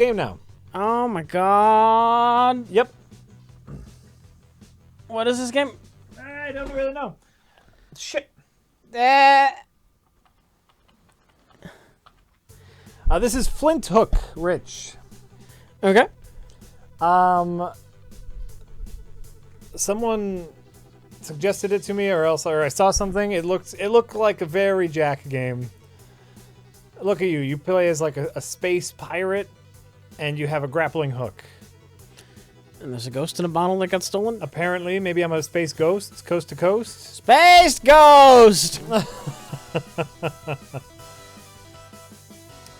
Game now. Oh my god. Yep. What is this game? I don't really know. Shit. Uh, This is Flinthook, Rich. okay. Someone suggested it to me, or I saw something. It looked like a very Jack game. Look at you. You play as like a space pirate, and you have a grappling hook. And there's a ghost in a bottle that got stolen? Apparently, maybe I'm a space ghost, coast to coast. Space Ghost!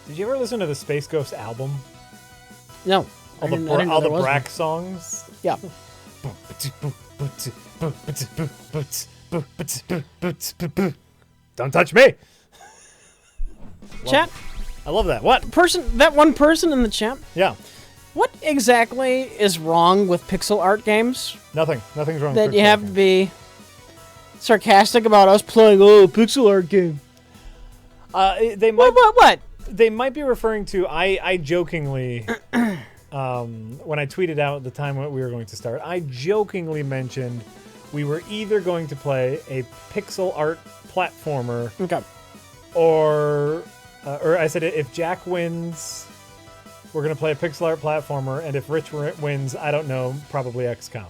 Did you ever listen to the Space Ghost album? No. All I didn't know there the was Brack songs? Yeah. Don't touch me! Chat, I love that. What? that one person in the chat, Yeah. what exactly is wrong with pixel art games? Nothing. Nothing's wrong That with you Pixel have art to be sarcastic about us playing, a pixel art game. They might What? They might be referring to I jokingly when I tweeted out the time when we were going to start, I jokingly mentioned we were either going to play a pixel art platformer Okay. or I said if Jack wins, we're going to play a pixel art platformer, and if Rich wins, I don't know, probably XCOM.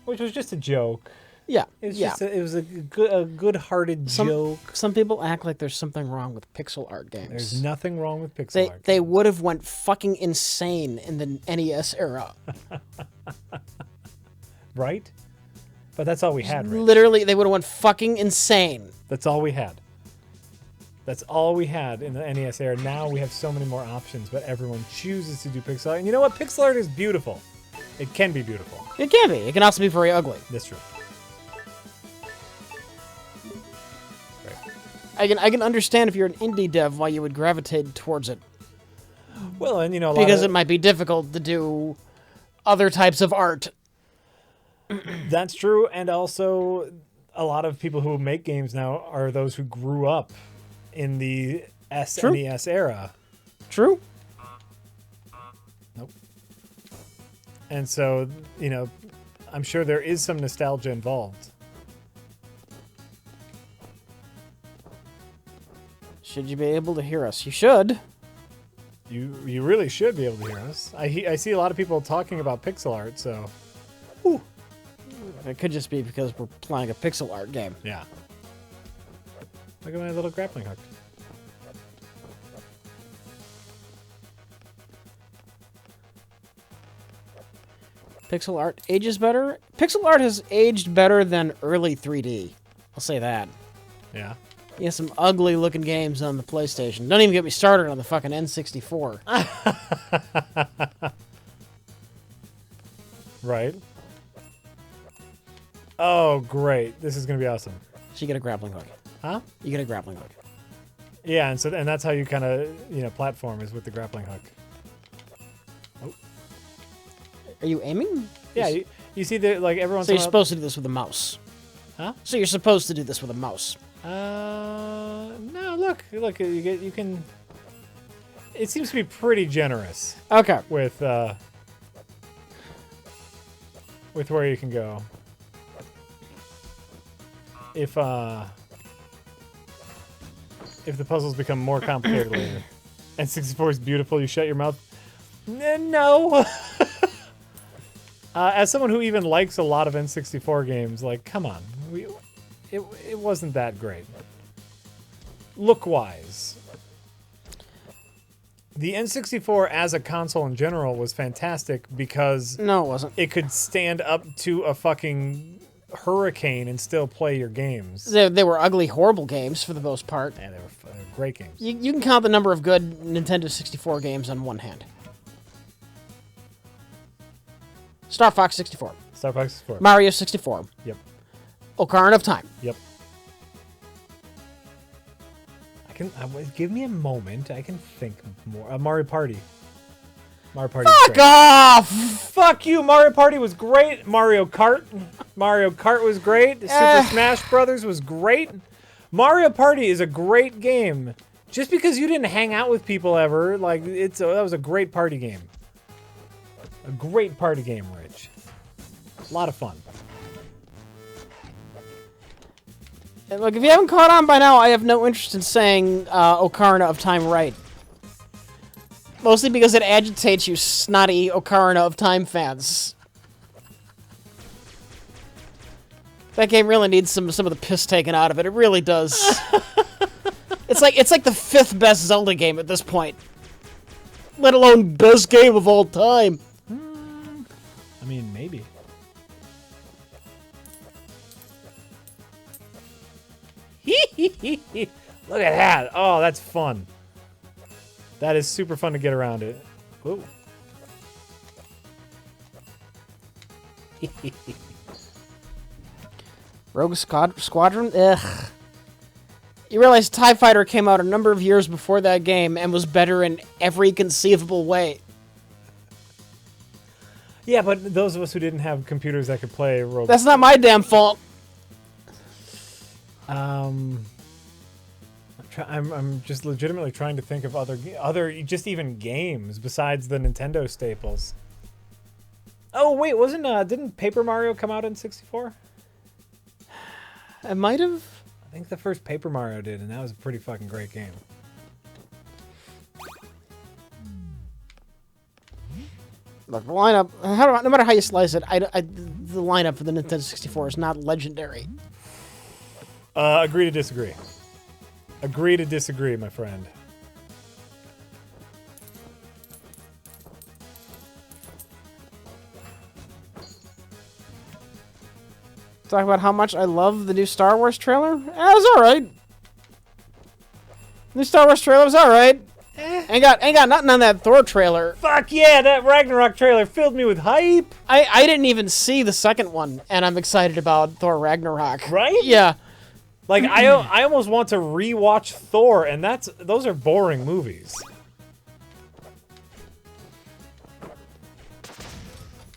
Which was just a joke. Yeah. It was yeah. just it was a good-hearted joke. Some people act like there's something wrong with pixel art games. There's nothing wrong with pixel art. They would have went fucking insane in the NES era. Right? But that's all we had, Rich. Literally, they would have went fucking insane. That's all we had. That's all we had in the NES era. Now we have so many more options, but everyone chooses to do pixel art. And you know what? Pixel art is beautiful. It can be beautiful. It can be. It can also be very ugly. That's true. I can understand if you're an indie dev why you would gravitate towards it. Well, and you know, Because it might be difficult to do other types of art. that's true, and also a lot of people who make games now are those who grew up in the SNES era. True. Nope. And so, you know, I'm sure there is some nostalgia involved. Should you be able to hear us? You should. You really should be able to hear us. I see a lot of people talking about pixel art, so It could just be because we're playing a pixel art game. yeah. Look at my little grappling hook. Pixel art ages better. Pixel art has aged better than early 3D. I'll say that. Yeah. You have some ugly looking games on the PlayStation. Don't even get me started on the fucking N64. Right. Oh, great. This is going to be awesome. So you get a grappling hook. Huh? You get a grappling hook. Yeah, and that's how you kind of, you know, platform is with the grappling hook. Are you aiming? Yeah, you see the like everyone's So you're supposed to do this with a mouse. Huh? So you're supposed to do this with a mouse. No, look, you can. It seems to be pretty generous Okay. with where you can go. If the puzzles become more complicated later. N64 is beautiful. You shut your mouth. No. As someone who even likes a lot of N64 games, like, come on, it wasn't that great. Look-wise. The N64 as a console in general was fantastic because No, it wasn't. it could stand up to a fucking hurricane and still play your games. They were ugly, horrible games for the most part. And they were great games. You can count the number of good Nintendo 64 games on one hand. Star Fox 64. Star Fox 64. Mario 64. Yep. Ocarina of Time. Yep. Give me a moment. I can think more. Mario Party. Mario Party. Fuck off! Fuck you. Mario Party was great. Mario Kart. Mario Kart was great. Super Smash Brothers was great. Mario Party is a great game. Just because you didn't hang out with people ever, like, that was a great party game. A great party game, Rich. A lot of fun. And look, if you haven't caught on by now, I have no interest in saying Ocarina of Time right. Mostly because it agitates you snotty Ocarina of Time fans. That game really needs some of the piss taken out of it. It really does. It's like the 5th best Zelda game at this point. Let alone best game of all time. I mean, maybe. Look at that. Oh, that's fun. That is super fun to get around it. Whoa. Rogue Squadron? Ugh. You realize TIE Fighter came out a number of years before that game and was better in every conceivable way. Yeah, but those of us who didn't have computers that could play Rogue... That's not my damn fault. I'm just legitimately trying to think of other just even games besides the Nintendo staples. Oh wait, didn't Paper Mario come out in 64? It might have. I think the first Paper Mario did, and that was a pretty fucking great game. Look, the lineup. No matter how you slice it, the lineup for the Nintendo 64 is not legendary. Agree to disagree. Agree to disagree, my friend. Talk about how much I love the new Star Wars trailer? It was alright. New Star Wars trailer was alright. Ain't got nothing on that Thor trailer. Fuck yeah, that Ragnarok trailer filled me with hype. I didn't even see the second one, and I'm excited about Thor Ragnarok. Right? Yeah. Like, I almost want to rewatch Thor, and those are boring movies.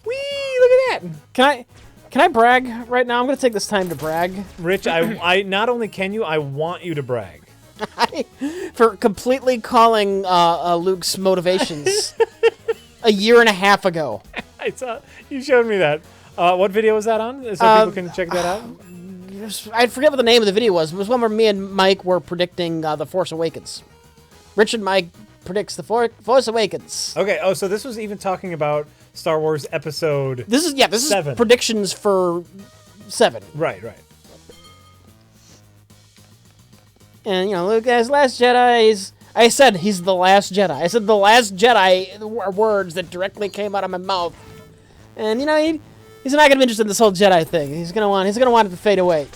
Whee! Look at that! Can I brag right now? I'm gonna take this time to brag. Rich, I not only can you, I want you to brag. For completely calling Luke's motivations a year and a half ago. I saw you showed me that. What video was that on? So people can check that out. I forget what the name of the video was. It was one where me and Mike were predicting The Force Awakens. Rich and Mike predicts The Force Awakens. Okay. Oh, so this was even talking about Star Wars Episode. This is 7. Predictions for 7. Right. And, Luke as Last Jedi. I said he's the Last Jedi. I said the Last Jedi were words that directly came out of my mouth. And, he's not gonna be interested in this whole Jedi thing. He's gonna want it to fade away.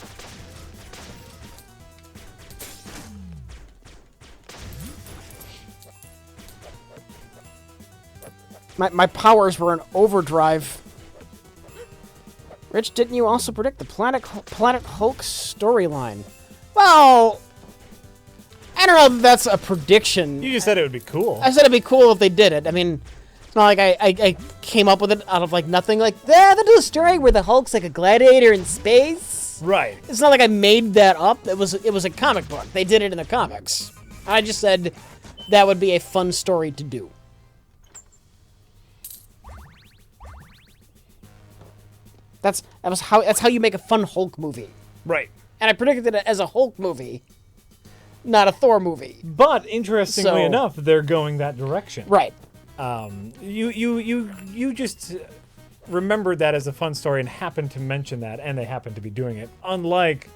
My powers were in overdrive. Rich, didn't you also predict the Planet Hulk storyline? Well, I don't know if that's a prediction. You just said it would be cool. I said it'd be cool if they did it. I mean, it's not like I came up with it out of like nothing. Like, they'll do a story where the Hulk's like a gladiator in space. Right. It's not like I made that up. It was a comic book. They did it in the comics. I just said that would be a fun story to do. That's how you make a fun Hulk movie. Right. And I predicted it as a Hulk movie, not a Thor movie. But interestingly enough, they're going that direction. Right. You just remembered that as a fun story and happened to mention that, and they happened to be doing it. Unlike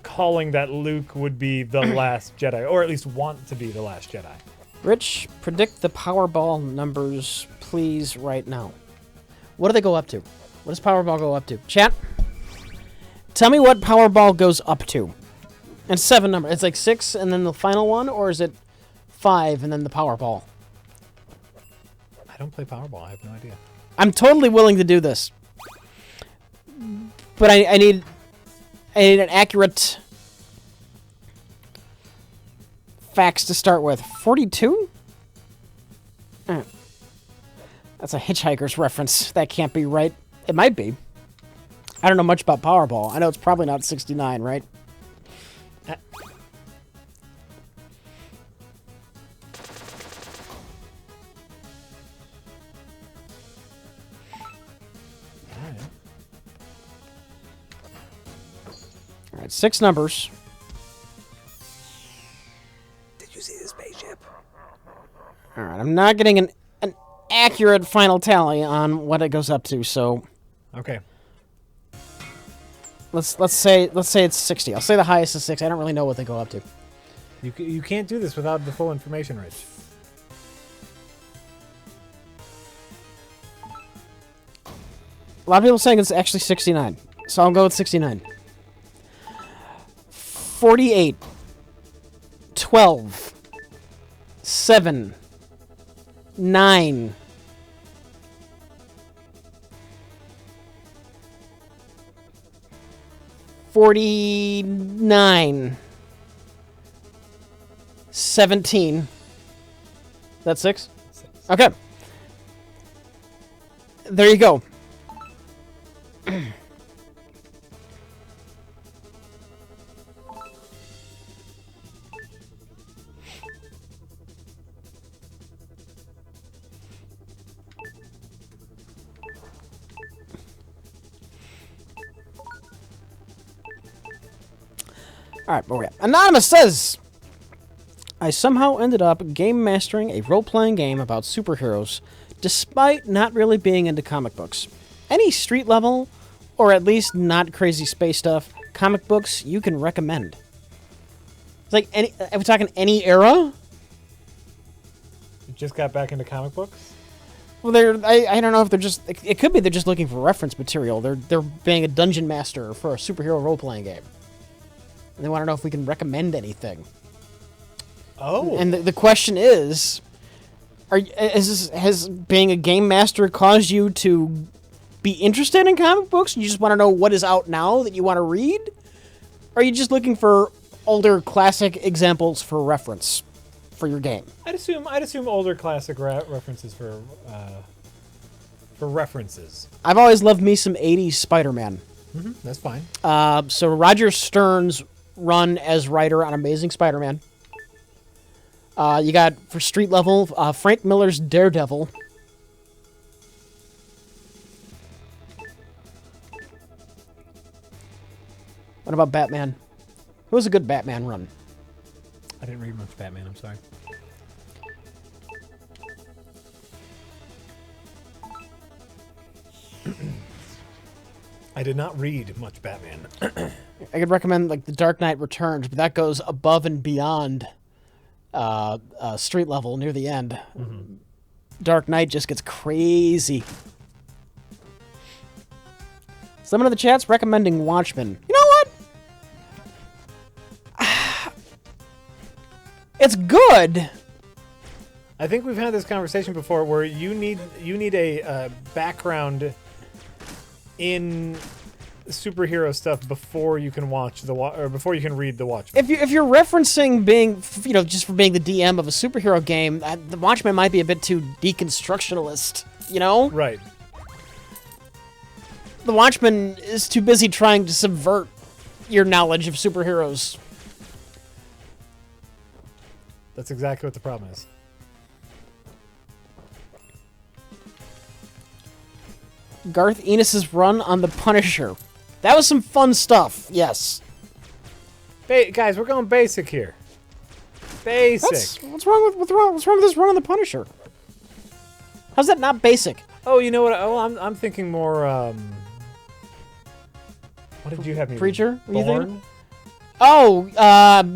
calling that Luke would be the last Jedi, or at least want to be the last Jedi. Rich, predict the Powerball numbers, please, right now. What do they go up to? What does Powerball go up to? Chat, tell me what Powerball goes up to. And 7 number. It's like 6 and then the final one, or is it 5 and then the Powerball? I don't play Powerball. I have no idea. I'm totally willing to do this. But I need an accurate facts to start with. 42? That's a Hitchhiker's reference. That can't be right. It might be. I don't know much about Powerball. I know it's probably not 69, right? right, 6 numbers. Did you see the spaceship? All right, I'm not getting an accurate final tally on what it goes up to, so Okay. let's say it's 60. I'll say the highest is 6. I don't really know what they go up to. You can't do this without the full information, Rich. A lot of people saying it's actually 69, so I'll go with 69. 48, 12, 7, 9, 49, 17. That's 6? Okay. There you go. Alright, where we at? Anonymous says, I somehow ended up game mastering a role-playing game about superheroes, despite not really being into comic books. Any street level, or at least not crazy space stuff, comic books you can recommend? It's like, are we talking any era? You just got back into comic books? Well, I don't know if they're just, it could be they're just looking for reference material. They're being a dungeon master for a superhero role-playing game. And they want to know if we can recommend anything. Oh. And the question is, has being a game master caused you to be interested in comic books? You just want to know what is out now that you want to read? Or are you just looking for older classic examples for reference for your game? I'd assume older classic references for references. I've always loved me some 80s Spider-Man. Mm-hmm, that's fine. So Roger Stern's run as writer on Amazing Spider-Man. You got, for street level, Frank Miller's Daredevil. What about Batman? Who was a good Batman run? I didn't read much Batman, I'm sorry. I did not read much Batman. I could recommend like The Dark Knight Returns, but that goes above and beyond street level near the end. Mm-hmm. Dark Knight just gets crazy. Someone in the chat's recommending Watchmen. You know what? It's good. I think we've had this conversation before, where you need a background in superhero stuff before you can watch or before you can read the Watchmen. If you're referencing being, just for being the DM of a superhero game, the Watchmen might be a bit too deconstructionalist. Right. The Watchmen is too busy trying to subvert your knowledge of superheroes. That's exactly what the problem is. Garth Ennis's run on The Punisher. That was some fun stuff, yes. Guys, we're going basic here. Basic. What's wrong with this run on The Punisher? How's that not basic? Oh, you know what? Oh, I'm thinking more. What did you have me? Preacher? Read? Born? Oh,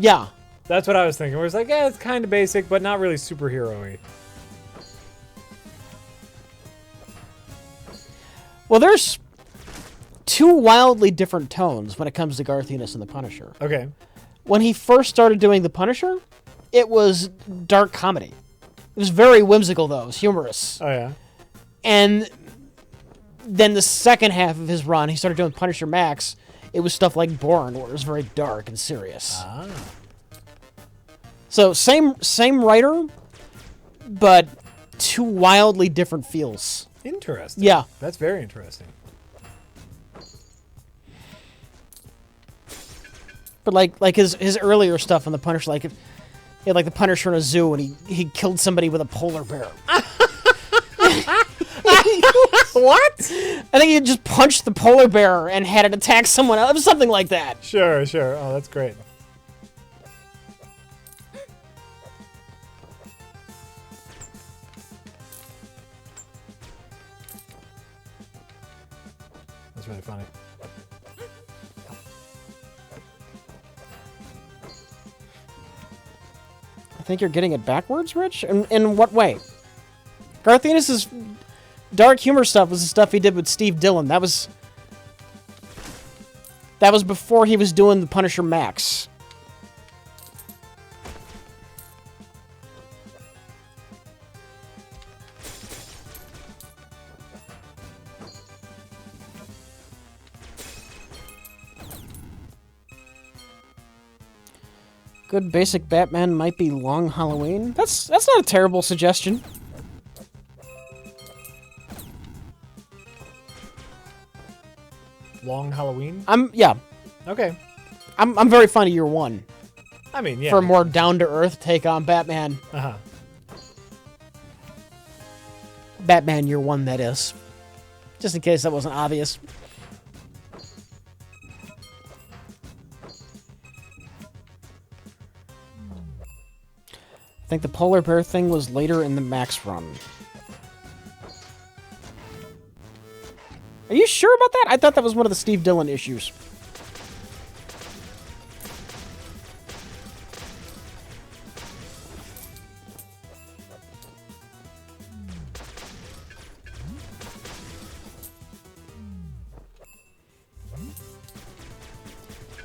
yeah. That's what I was thinking. Where it's like, yeah, it's kind of basic, but not really superhero-y. Well, there's two wildly different tones when it comes to Garth Ennis and The Punisher. Okay. When he first started doing The Punisher, it was dark comedy. It was very whimsical, though. It was humorous. Oh, yeah. And then the second half of his run, he started doing Punisher Max. It was stuff like Bourne, where it was very dark and serious. Ah. So same writer, but two wildly different feels. Interesting. Yeah. That's very interesting. But like his earlier stuff on The Punisher, like he had like The Punisher in a zoo and he killed somebody with a polar bear. What? I think you just punched the polar bear and had it attack someone else. It was something like that. Sure. Oh, that's great. That's really funny. I think you're getting it backwards, Rich? In what way? Garth Ennis's dark humor stuff was the stuff he did with Steve Dillon. That was before he was doing the Punisher Max. Good basic Batman might be Long Halloween. That's not a terrible suggestion. Long Halloween? Yeah. Okay. I'm very fond of Year One. I mean, yeah. For a more down-to-earth take on Batman. Uh-huh. Batman Year One, that is. Just in case that wasn't obvious. I think the polar bear thing was later in the Max run. Are you sure about that? I thought that was one of the Steve Dillon issues.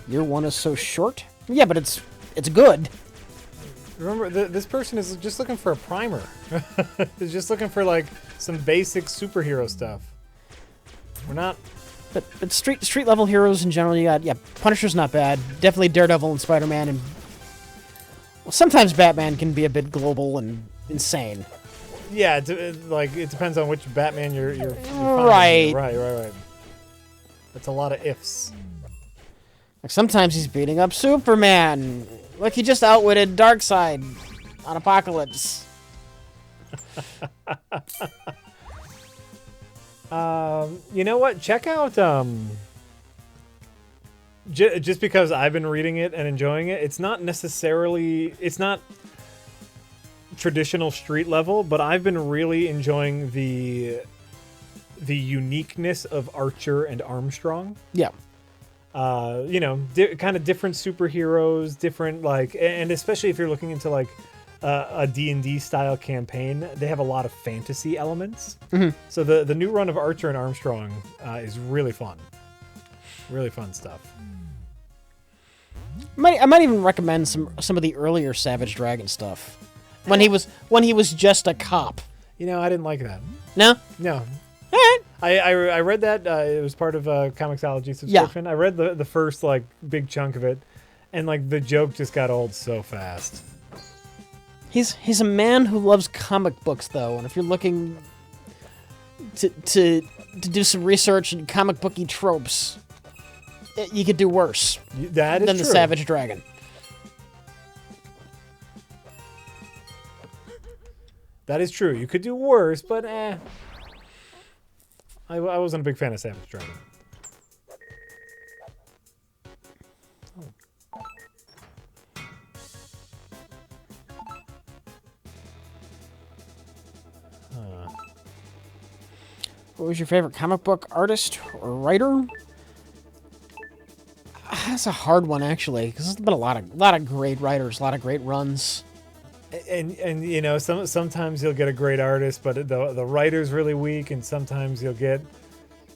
Year One is so short? Yeah, but it's good. Remember, this person is just looking for a primer. He's just looking for, like, some basic superhero stuff. We're not... But street level heroes in general, you got, yeah, Punisher's not bad. Definitely Daredevil and Spider-Man, and... Well, sometimes Batman can be a bit global and insane. Yeah, it depends on which Batman you're right. Right. That's a lot of ifs. Like, sometimes he's beating up Superman. Look, he just outwitted Darkseid on Apocalypse. You know what? Check out, just because I've been reading it and enjoying it, it's not traditional street level, but I've been really enjoying the uniqueness of Archer and Armstrong. Yeah. You know, kind of different superheroes, different, like, and especially if you're looking into, like, a D&D style campaign, they have a lot of fantasy elements. Mm-hmm. So the new run of Archer and Armstrong is really fun. Really fun stuff. I might even recommend some of the earlier Savage Dragon stuff. When he was just a cop. You know, I didn't like that. No? No. All right. I read that. It was part of a Comixology subscription. Yeah. I read the first, like, big chunk of it, and, like, the joke just got old so fast. He's a man who loves comic books, though, and if you're looking to do some research in comic booky tropes, you could do worse That is than true. the Savage Dragon. That is true. You could do worse, but I wasn't a big fan of Savage Dragon. What was your favorite comic book artist or writer? That's a hard one, actually, because there's been a lot of great writers, a lot of great runs. And you know, sometimes you'll get a great artist, but the writer's really weak, and sometimes you'll get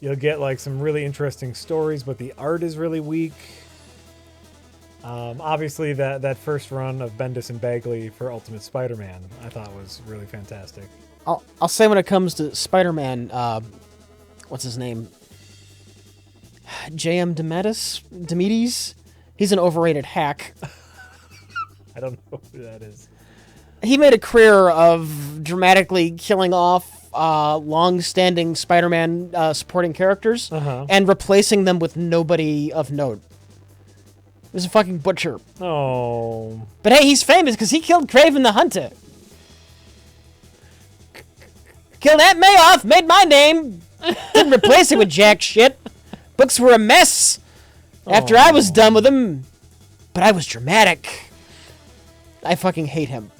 like some really interesting stories, but the art is really weak. Obviously, that first run of Bendis and Bagley for Ultimate Spider-Man, I thought was really fantastic. I'll say when it comes to Spider-Man, what's his name? J.M. Demedes? He's an overrated hack. I don't know who that is. He made a career of dramatically killing off long-standing Spider-Man supporting characters and replacing them with nobody of note. He was a fucking butcher. Oh. But hey, he's famous because he killed Kraven the Hunter. Killed Aunt May off, made my name Didn't replace it with jack shit. Books were a mess after I was done with them. But I was dramatic. I fucking hate him.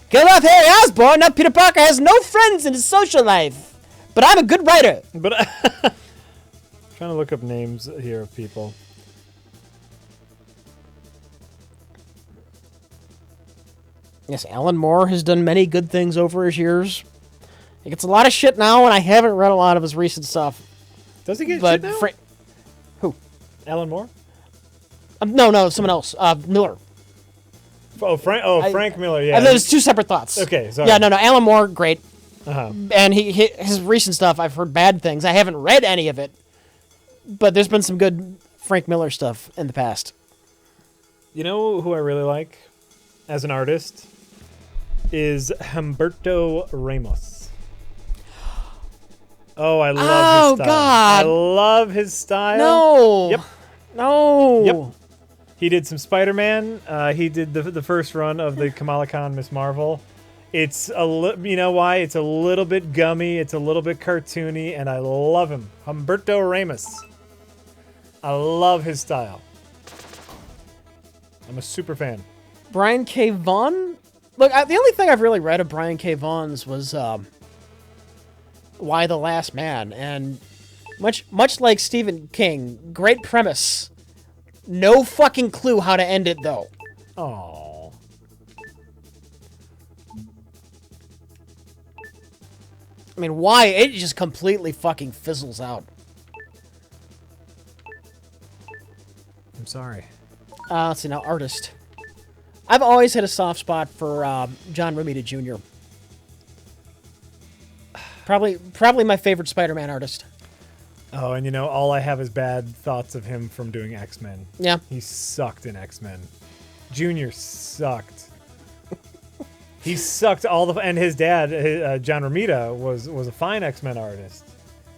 Kill off Harry Osborn. Now Peter Parker has no friends in his social life. But I'm a good writer. But trying to look up names here of people. Yes, Alan Moore has done many good things over his years. He gets a lot of shit now, and I haven't read a lot of his recent stuff. Does he get shit now? Who? Alan Moore? No, someone else. Miller. Oh, Frank Miller, yeah. There's two separate thoughts. Okay, sorry. Yeah, no, Alan Moore, great. Uh-huh. And his recent stuff, I've heard bad things. I haven't read any of it. But there's been some good Frank Miller stuff in the past. You know who I really like as an artist? Is Humberto Ramos. Oh, I love his style. God. I love his style. No. Yep. No. Yep. He did some Spider-Man. He did the first run of the Kamala Khan Miss Marvel. It's you know why? It's a little bit gummy. It's a little bit cartoony, and I love him. Humberto Ramos. I love his style. I'm a super fan. Brian K. Vaughan? Look, the only thing I've really read of Brian K. Vaughan's was Why the Last Man, and much like Stephen King, great premise. No fucking clue how to end it, though. Oh. I mean, why? It just completely fucking fizzles out. I'm sorry. Let's see now, artist. I've always had a soft spot for John Romita Jr. Probably my favorite Spider-Man artist. Oh, and you know, all I have is bad thoughts of him from doing X-Men. Yeah. He sucked in X-Men. Junior sucked. He sucked and his dad, John Romita, was a fine X-Men artist.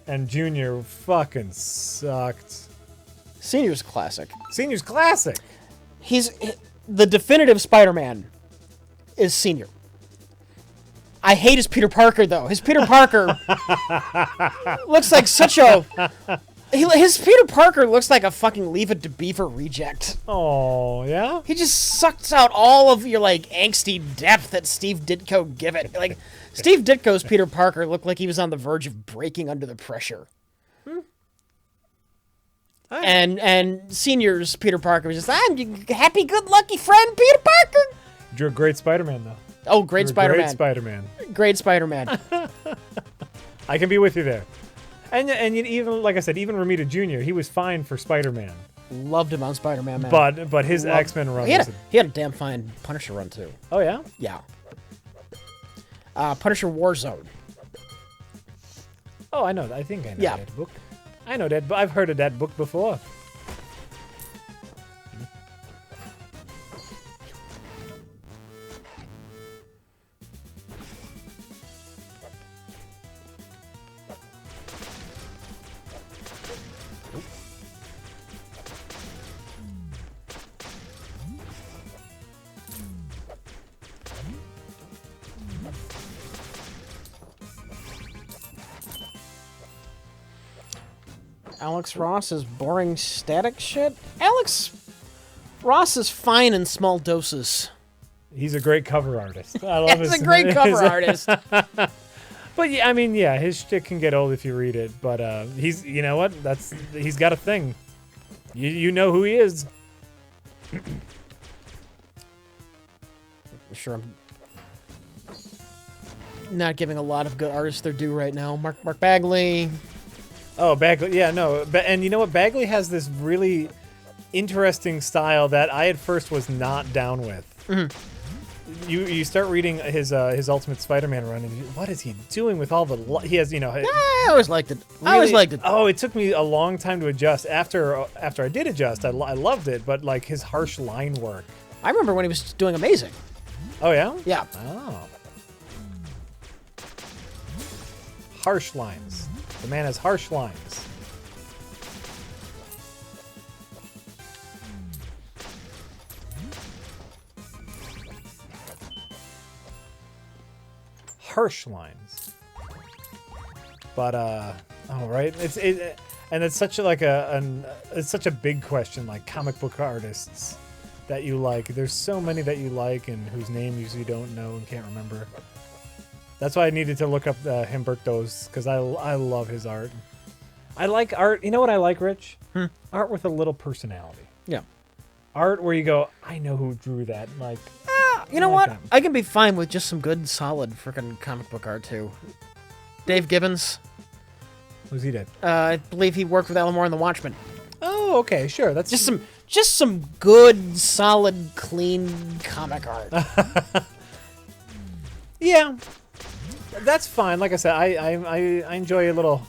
And Junior fucking sucked. Senior's classic. Senior's classic. The definitive Spider-Man is Senior. I hate his Peter Parker, though. His Peter Parker looks like such a... His Peter Parker looks like a fucking Leave It to Beaver reject. Oh, yeah? He just sucks out all of your, like, angsty depth that Steve Ditko give it. Like, Steve Ditko's Peter Parker looked like he was on the verge of breaking under the pressure. And Senior's Peter Parker was just, I'm your happy, good, lucky friend, Peter Parker. You're a great Spider-Man, though. Oh, great Spider-Man. Great Spider-Man. Great Spider-Man. I can be with you there. And even, like I said, even Romita Jr., he was fine for Spider-Man. Loved him on Spider-Man, man. But his X-Men run he had a damn fine Punisher run, too. Oh, yeah? Yeah. Punisher Warzone. Oh, I know. I think I know that book. I know that, but I've heard of that book before. Alex Ross's boring static shit? Alex Ross is fine in small doses. He's a great cover artist. I love He's a great cover artist. But yeah, I mean, yeah, his shit can get old if you read it. But he's, you know what? He's got a thing. You know who he is. Sure, I'm not giving a lot of good artists their due right now. Mark Bagley. Oh, Bagley. Yeah, no. And you know what? Bagley has this really interesting style that I at first was not down with. Mm-hmm. You start reading his Ultimate Spider-Man run, and what is he doing with all the... he has, you know... I always liked it. I always liked it. Oh, it took me a long time to adjust. After I did adjust, I loved it, but like his harsh line work. I remember when he was doing amazing. Oh, yeah? Yeah. Oh. Harsh lines. The man has harsh lines. Harsh lines. But oh right, and it's such it's such a big question, like comic book artists that you like. There's so many that you like and whose names you don't know and can't remember. That's why I needed to look up Humberto's, because I love his art. I like art. You know what I like, Rich? Art with a little personality. Yeah. Art where you go, I know who drew that. Like, you know what? I can be fine with just some good, solid freaking comic book art too. Dave Gibbons. Who's he did? I believe he worked with Alan Moore on The Watchmen. Oh, okay, sure. That's just some good, solid, clean comic art. Yeah, that's fine. Like I said, I enjoy a little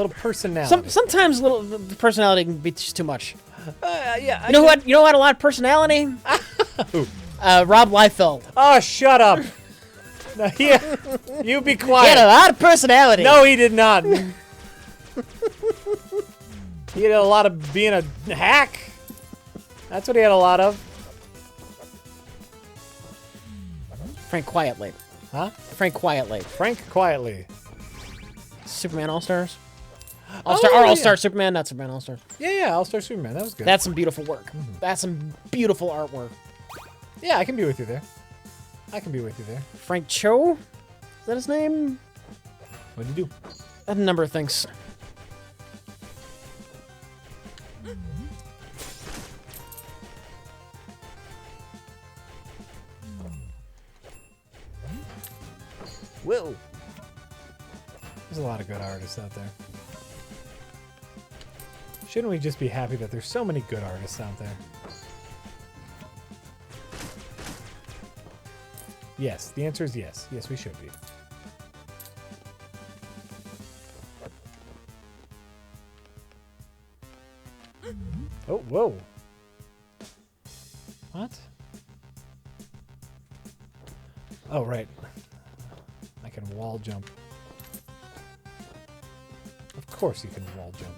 personality. Sometimes the personality can be just too much. Yeah. You know who had a lot of personality? Who? Rob Liefeld. Oh, shut up. No, yeah, you be He quiet. had a lot of personality. No, he did not. He had a lot of being a hack. That's what he had a lot of. Frank Quietly. Huh? Frank Quietly. Frank Quietly. Superman All-Stars? Yeah. All-Star Superman, not Superman All-Stars. Yeah, All-Star Superman. That was good. That's some beautiful work. That's some beautiful artwork. Yeah, I can be with you there. I can be with you there. Frank Cho? Is that his name? What'd you do? A number of things. Whoa. There's a lot of good artists out there. Shouldn't we just be happy that there's so many good artists out there? Yes, the answer is yes. Yes, we should be. Oh, whoa. What? Oh, right. I can wall jump. Of course you can wall jump.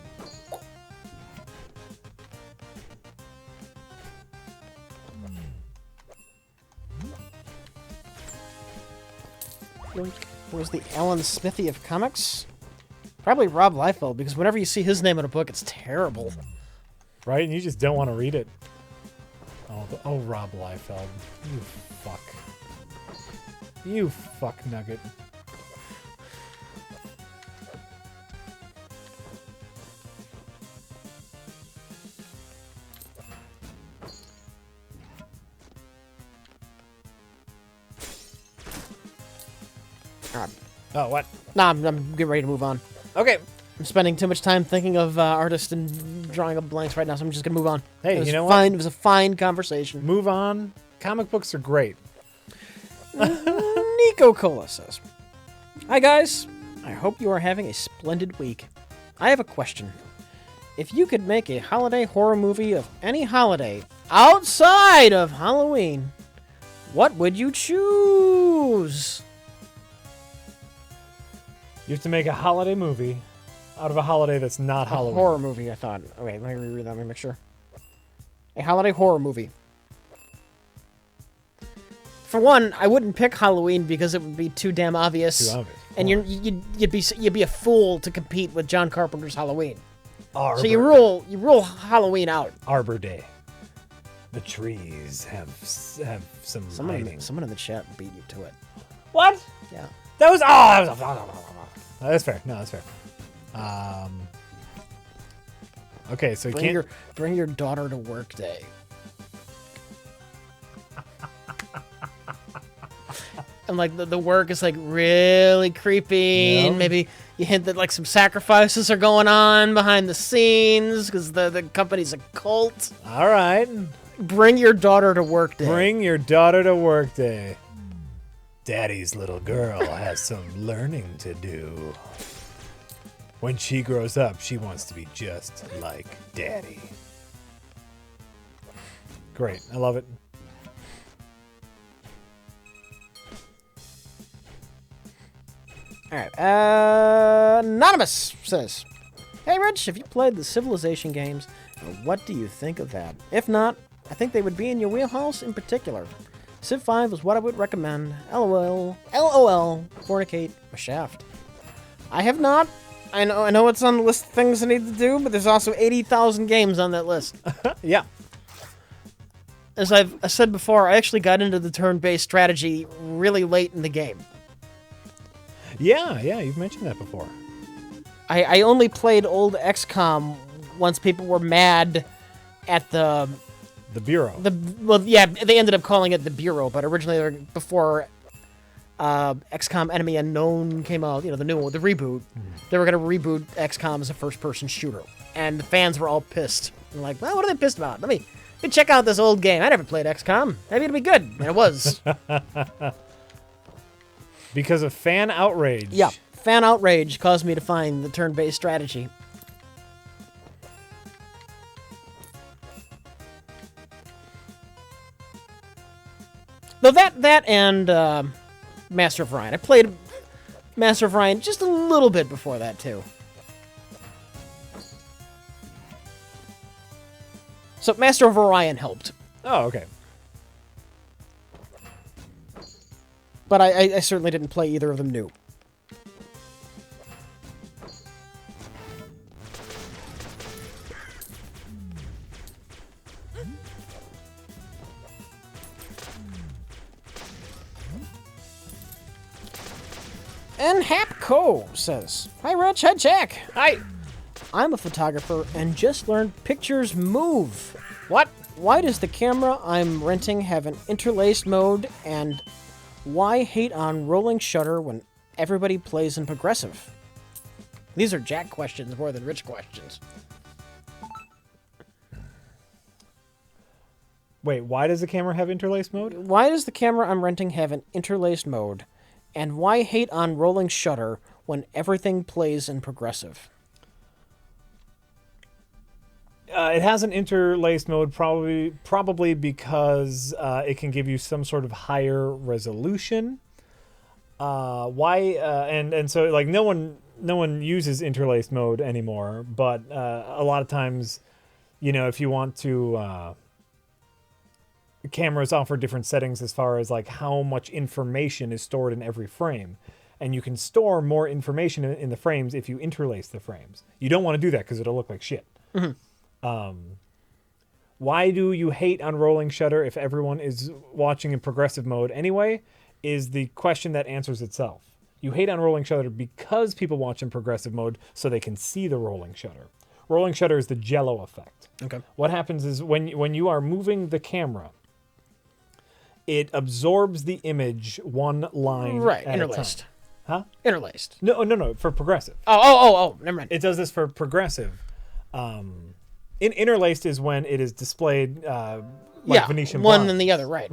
Where's the Alan Smithy of comics? Probably Rob Liefeld, because whenever you see his name in a book, it's terrible. Right? And you just don't want to read it. Oh, Rob Liefeld. You fuck. You fuck nugget. Oh, what? Nah, I'm getting ready to move on. Okay. I'm spending too much time thinking of artists and drawing up blanks right now, so I'm just gonna move on. Hey, you know what? what? It was a fine conversation. Move on. Comic books are great. Nico Cola says, "Hi guys, I hope you are having a splendid week. I have a question. If you could make a holiday horror movie of any holiday outside of Halloween, what would you choose?" You have to make a holiday movie out of a holiday that's not Halloween. Horror movie, I thought. Okay, let me reread that. Let me make sure. A holiday horror movie. For one, I wouldn't pick Halloween because it would be too damn obvious. Too obvious. And you'd be a fool to compete with John Carpenter's Halloween. Arbor. So you rule Halloween out. Arbor Day. The trees have some lighting. Someone in the chat beat you to it. What? Yeah. That was that's fair. No, that's fair. Okay, so you bring your daughter to work day. And like the work is like really creepy, and maybe you hint that like some sacrifices are going on behind the scenes because the company's a cult. All right. Bring your daughter to work day. Bring your daughter to work day. Daddy's little girl has some learning to do. When she grows up, she wants to be just like Daddy. Great. I love it. All right. Anonymous says, "Hey, Rich, have you played the Civilization games? What do you think of that? If not, I think they would be in your wheelhouse in particular. Civ 5 is what I would recommend. LOL. LOL. Fornicate a shaft." I have not. I know it's on the list of things I need to do, but there's also 80,000 games on that list. Yeah. As I said before, I actually got into the turn-based strategy really late in the game. Yeah, you've mentioned that before. I only played old XCOM once people were mad at the Bureau. They ended up calling it the Bureau, but originally, before XCOM Enemy Unknown came out, the new one, the reboot, they were going to reboot XCOM as a first-person shooter, and the fans were all pissed. I'm like, well, what are they pissed about? Let me check out this old game. I never played XCOM. Maybe it'll be good, and it was. Because of fan outrage. Yeah, fan outrage caused me to find the turn-based strategy. Though that and Master of Orion. I played Master of Orion just a little bit before that, too. So Master of Orion helped. Oh, okay. But I certainly didn't play either of them new. And Hapco says, "Hi, Rich. Hi, Jack. Hi. I'm a photographer and just learned pictures move. What? Why does the camera I'm renting have an interlaced mode, and why hate on rolling shutter when everybody plays in progressive?" These are Jack questions more than Rich questions. Wait, why does the camera have interlaced mode? Why does the camera I'm renting have an interlaced mode, and why hate on rolling shutter when everything plays in progressive? It has an interlaced mode probably because it can give you some sort of higher resolution. And so like no one uses interlaced mode anymore, but a lot of times, if you want to, cameras offer different settings as far as like how much information is stored in every frame. And you can store more information in the frames if you interlace the frames. You don't want to do that because it'll look like shit. Mm-hmm. Why do you hate on rolling shutter if everyone is watching in progressive mode anyway? Is the question that answers itself. You hate on rolling shutter because people watch in progressive mode so they can see the rolling shutter. Rolling shutter is the jello effect. Okay. What happens is when you are moving the camera, it absorbs the image one line Right, at interlaced. a time. Huh? Interlaced. No, for progressive. Oh, never mind. It does this for progressive. Interlaced is when it is displayed like Venetian one blinds. and the other. Right.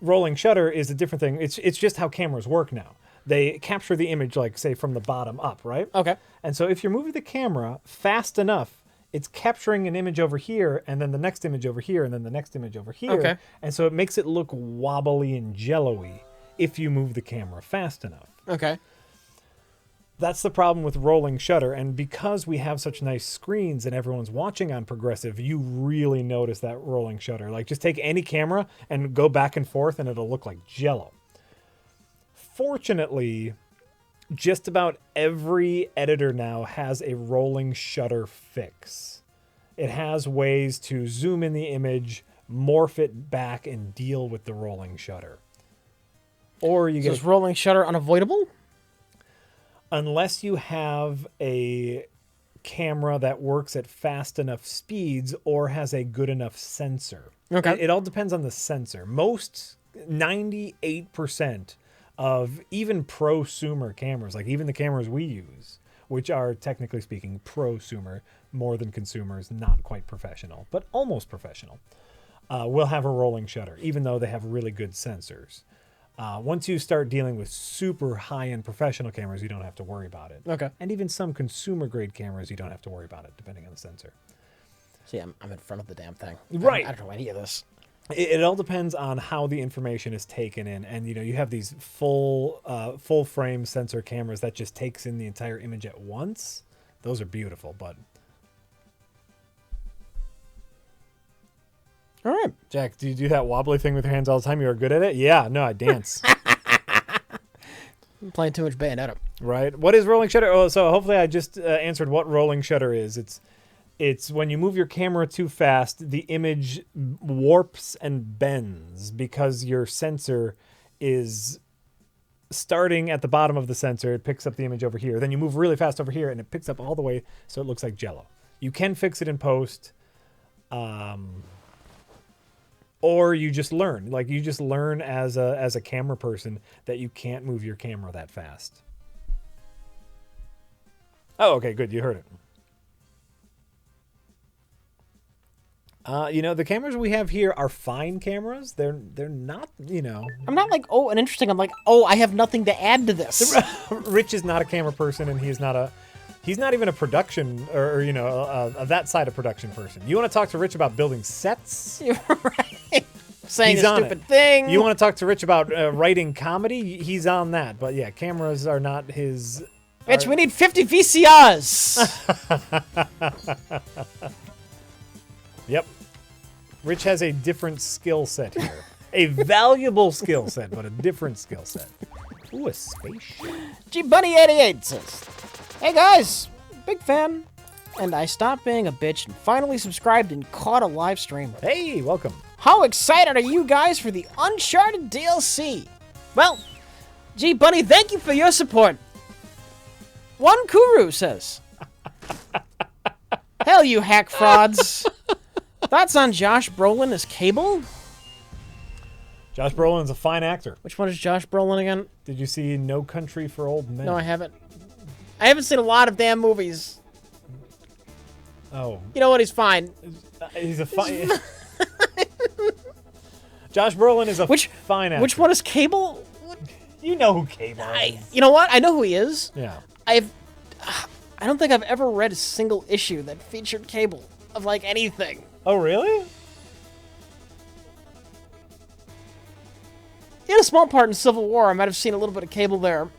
Rolling shutter is a different thing. It's just how cameras work now. They capture the image, like, say, from the bottom up, right? Okay. And so if you're moving the camera fast enough, it's capturing an image over here, and then the next image over here, and then the next image over here. Okay. And so it makes it look wobbly and jello-y if you move the camera fast enough. Okay. That's the problem with rolling shutter, and because we have such nice screens and everyone's watching on progressive, you really notice that rolling shutter. Like, just take any camera and go back and forth, and it'll look like jello. Fortunately, just about every editor now has a rolling shutter fix. It has ways to zoom in the image, morph it back, and deal with the rolling shutter. Or you So get is rolling shutter unavoidable? unless you have a camera that works at fast enough speeds or has a good enough sensor. Okay. It all depends on the sensor. Most 98% of even prosumer cameras, like even the cameras we use, which are technically speaking prosumer, more than consumers, not quite professional, but almost professional, will have a rolling shutter, even though they have really good sensors. Once you start dealing with super high-end professional cameras, you don't have to worry about it. Okay. And even some consumer-grade cameras, you don't have to worry about it, depending on the sensor. See, I'm in front of the damn thing. Right. I don't know any of this. It all depends on how the information is taken in, and you have these full frame sensor cameras that just takes in the entire image at once. Those are beautiful, but All right. Jack, do you do that wobbly thing with your hands all the time? You are good at it. Yeah, no, I dance. I'm playing too much Bayonetta. Right. What is rolling shutter? Oh, so hopefully I just answered what rolling shutter is. It's when you move your camera too fast, the image warps and bends because your sensor is starting at the bottom of the sensor. It picks up the image over here. Then you move really fast over here, and it picks up all the way so it looks like Jello. You can fix it in post, or you just learn. Like, you just learn as a camera person that you can't move your camera that fast. Oh, okay, good. You heard it. The cameras we have here are fine cameras. They're not, I'm not like, oh, and interesting. I'm like, oh, I have nothing to add to this. Rich is not a camera person, and he's not even a production or that side of production person. You want to talk to Rich about building sets? You're right. Saying He's a stupid thing. You want to talk to Rich about writing comedy? He's on that. But yeah, cameras are not his. Rich, we need 50 VCRs. Yep. Rich has a different skill set here. A valuable skill set, but a different skill set. Ooh, a spaceship. G-Bunny88 says, hey guys, big fan. And I stopped being a bitch and finally subscribed and caught a live stream. Hey, welcome. How excited are you guys for the Uncharted DLC? Well, G-Bunny, thank you for your support. One Kuru says, hell, you hack frauds. Thoughts on Josh Brolin as Cable? Josh Brolin's a fine actor. Which one is Josh Brolin again? Did you see No Country for Old Men? No, I haven't. I haven't seen a lot of damn movies. Oh. You know what? He's fine. He's a fine... Josh Brolin is a fine actor. Which one is Cable? You know who Cable is. You know what? I know who he is. Yeah. I don't think I've ever read a single issue that featured Cable of, like, anything. Oh, really? He had a small part in Civil War. I might have seen a little bit of Cable there.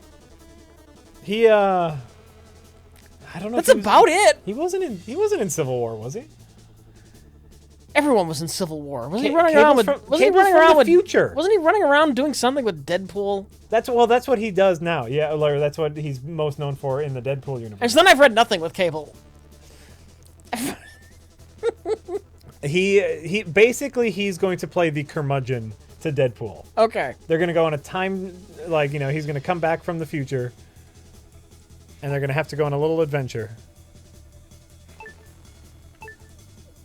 He, I don't know. That's about it. He wasn't in Civil War, was he? Everyone was in Civil War. Wasn't he Ca- running Cable's around with? from- Wasn't he Cable's running from around the with future. Wasn't he running around doing something with Deadpool? That's what he does now. Yeah, or that's what he's most known for in the Deadpool universe. And so then I've read nothing with Cable. He basically he's going to play the curmudgeon to Deadpool. Okay. They're going to go on a time, like, he's going to come back from the future, and they're going to have to go on a little adventure.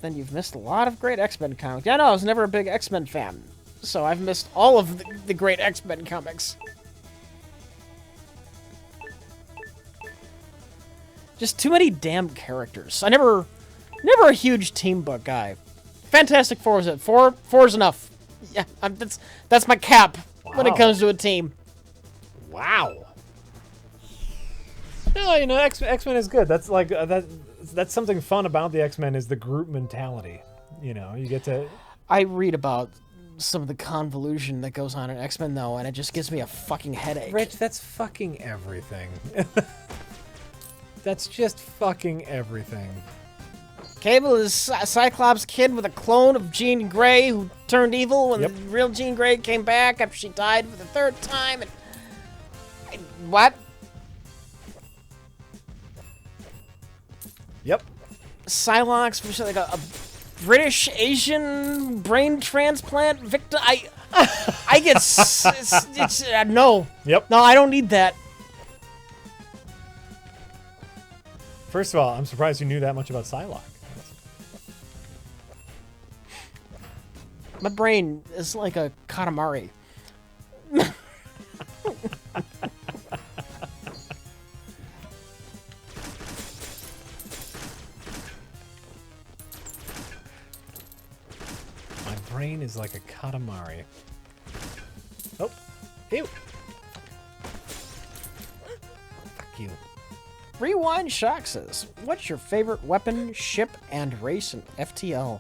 Then you've missed a lot of great X-Men comics. Yeah, no, I was never a big X-Men fan, so I've missed all of the great X-Men comics. Just too many damn characters. Never a huge team book guy. Fantastic Four is it. Four is enough. Yeah, that's my cap when it Wow. comes to a team. Wow. No, X-Men is good. That's like that's something fun about the X-Men is the group mentality. You get to. I read about some of the convolution that goes on in X-Men though, and it just gives me a fucking headache. Rich, that's fucking everything. That's just fucking everything. Cable is Cyclops' kid with a clone of Jean Grey who turned evil when Yep. the real Jean Grey came back after she died for the third time. And what? Yep. Psylocke was like a British Asian brain transplant victim. I get no. Yep. No, I don't need that. First of all, I'm surprised you knew that much about Psylocke. My brain is like a Katamari. My brain is like a Katamari. Oh. Ew. Fuck you. Rewind Shock says, what's your favorite weapon, ship, and race in FTL?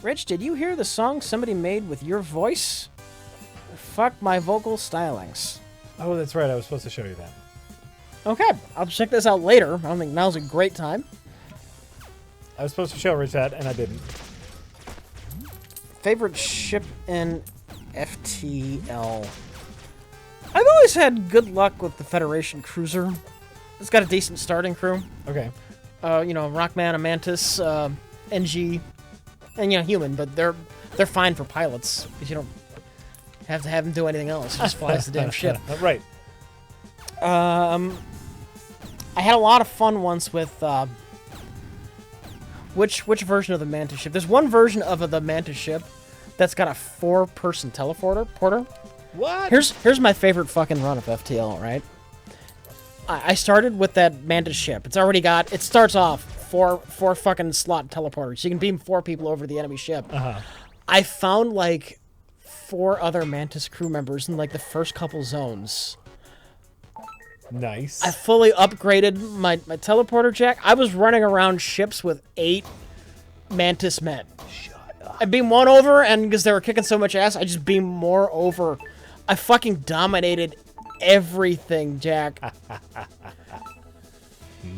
Rich, did you hear the song somebody made with your voice? Fuck my vocal stylings. Oh, that's right. I was supposed to show you that. Okay, I'll check this out later. I don't think now's a great time. I was supposed to show Rich that, and I didn't. Favorite ship in FTL? I've always had good luck with the Federation cruiser. It's got a decent starting crew. Okay. Rockman, a Mantis, NG, and human, but they're fine for pilots because you don't have to have them do anything else. It just flies the damn ship. Right. I had a lot of fun once with which version of the Mantis ship? There's one version of the Mantis ship that's got a 4-person teleporter. What? Here's my favorite fucking run of FTL, right? I started with that Mantis ship. It starts off four fucking slot teleporters. So you can beam 4 people over to the enemy ship. Uh-huh. I found like 4 other Mantis crew members in like the first couple zones. Nice. I fully upgraded my teleporter jack. I was running around ships with 8 Mantis men. Shut up. I beamed 1 over, and because they were kicking so much ass, I just beamed more over. I fucking dominated everything, Jack.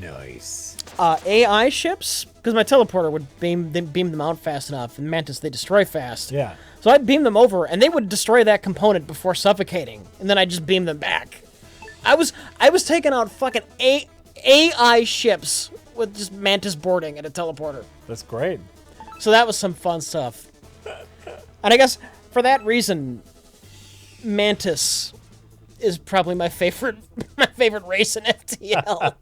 Nice. AI ships, because my teleporter would beam them out fast enough, and Mantis, they destroy fast. Yeah. So I'd beam them over, and they would destroy that component before suffocating, and then I'd just beam them back. I was taking out fucking AI ships with just Mantis boarding at a teleporter. That's great. So that was some fun stuff. And I guess for that reason, Mantis is probably my favorite race in FTL.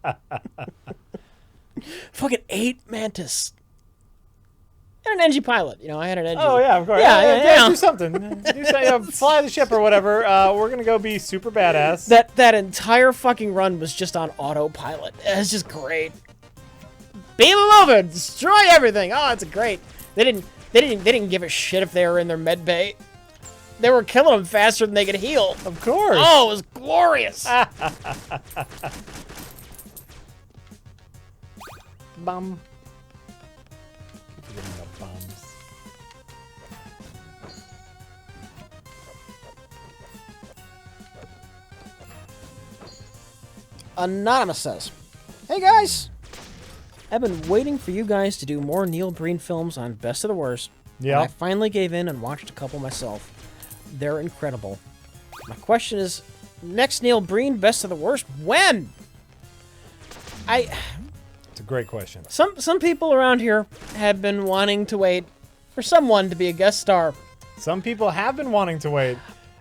Fucking 8 Mantis. And an NG pilot. I had an NG. Oh, yeah, of course. Yeah. Do something. Fly the ship or whatever. We're going to go be super badass. That entire fucking run was just on autopilot. It's just great. Beam them over, destroy everything. Oh, it's great. They didn't give a shit if they were in their med bay. They were killing them faster than they could heal. Of course. Oh, it was glorious. Bum. Keep forgetting about bums. Anonymous says, "Hey guys, I've been waiting for you guys to do more Neil Breen films on Best of the Worst. Yeah. I finally gave in and watched a couple myself. They're incredible. My question is, next Neil Breen Best of the Worst, when?" It's a great question. Some people around here have been wanting to wait for someone to be a guest star. Some people have been wanting to wait,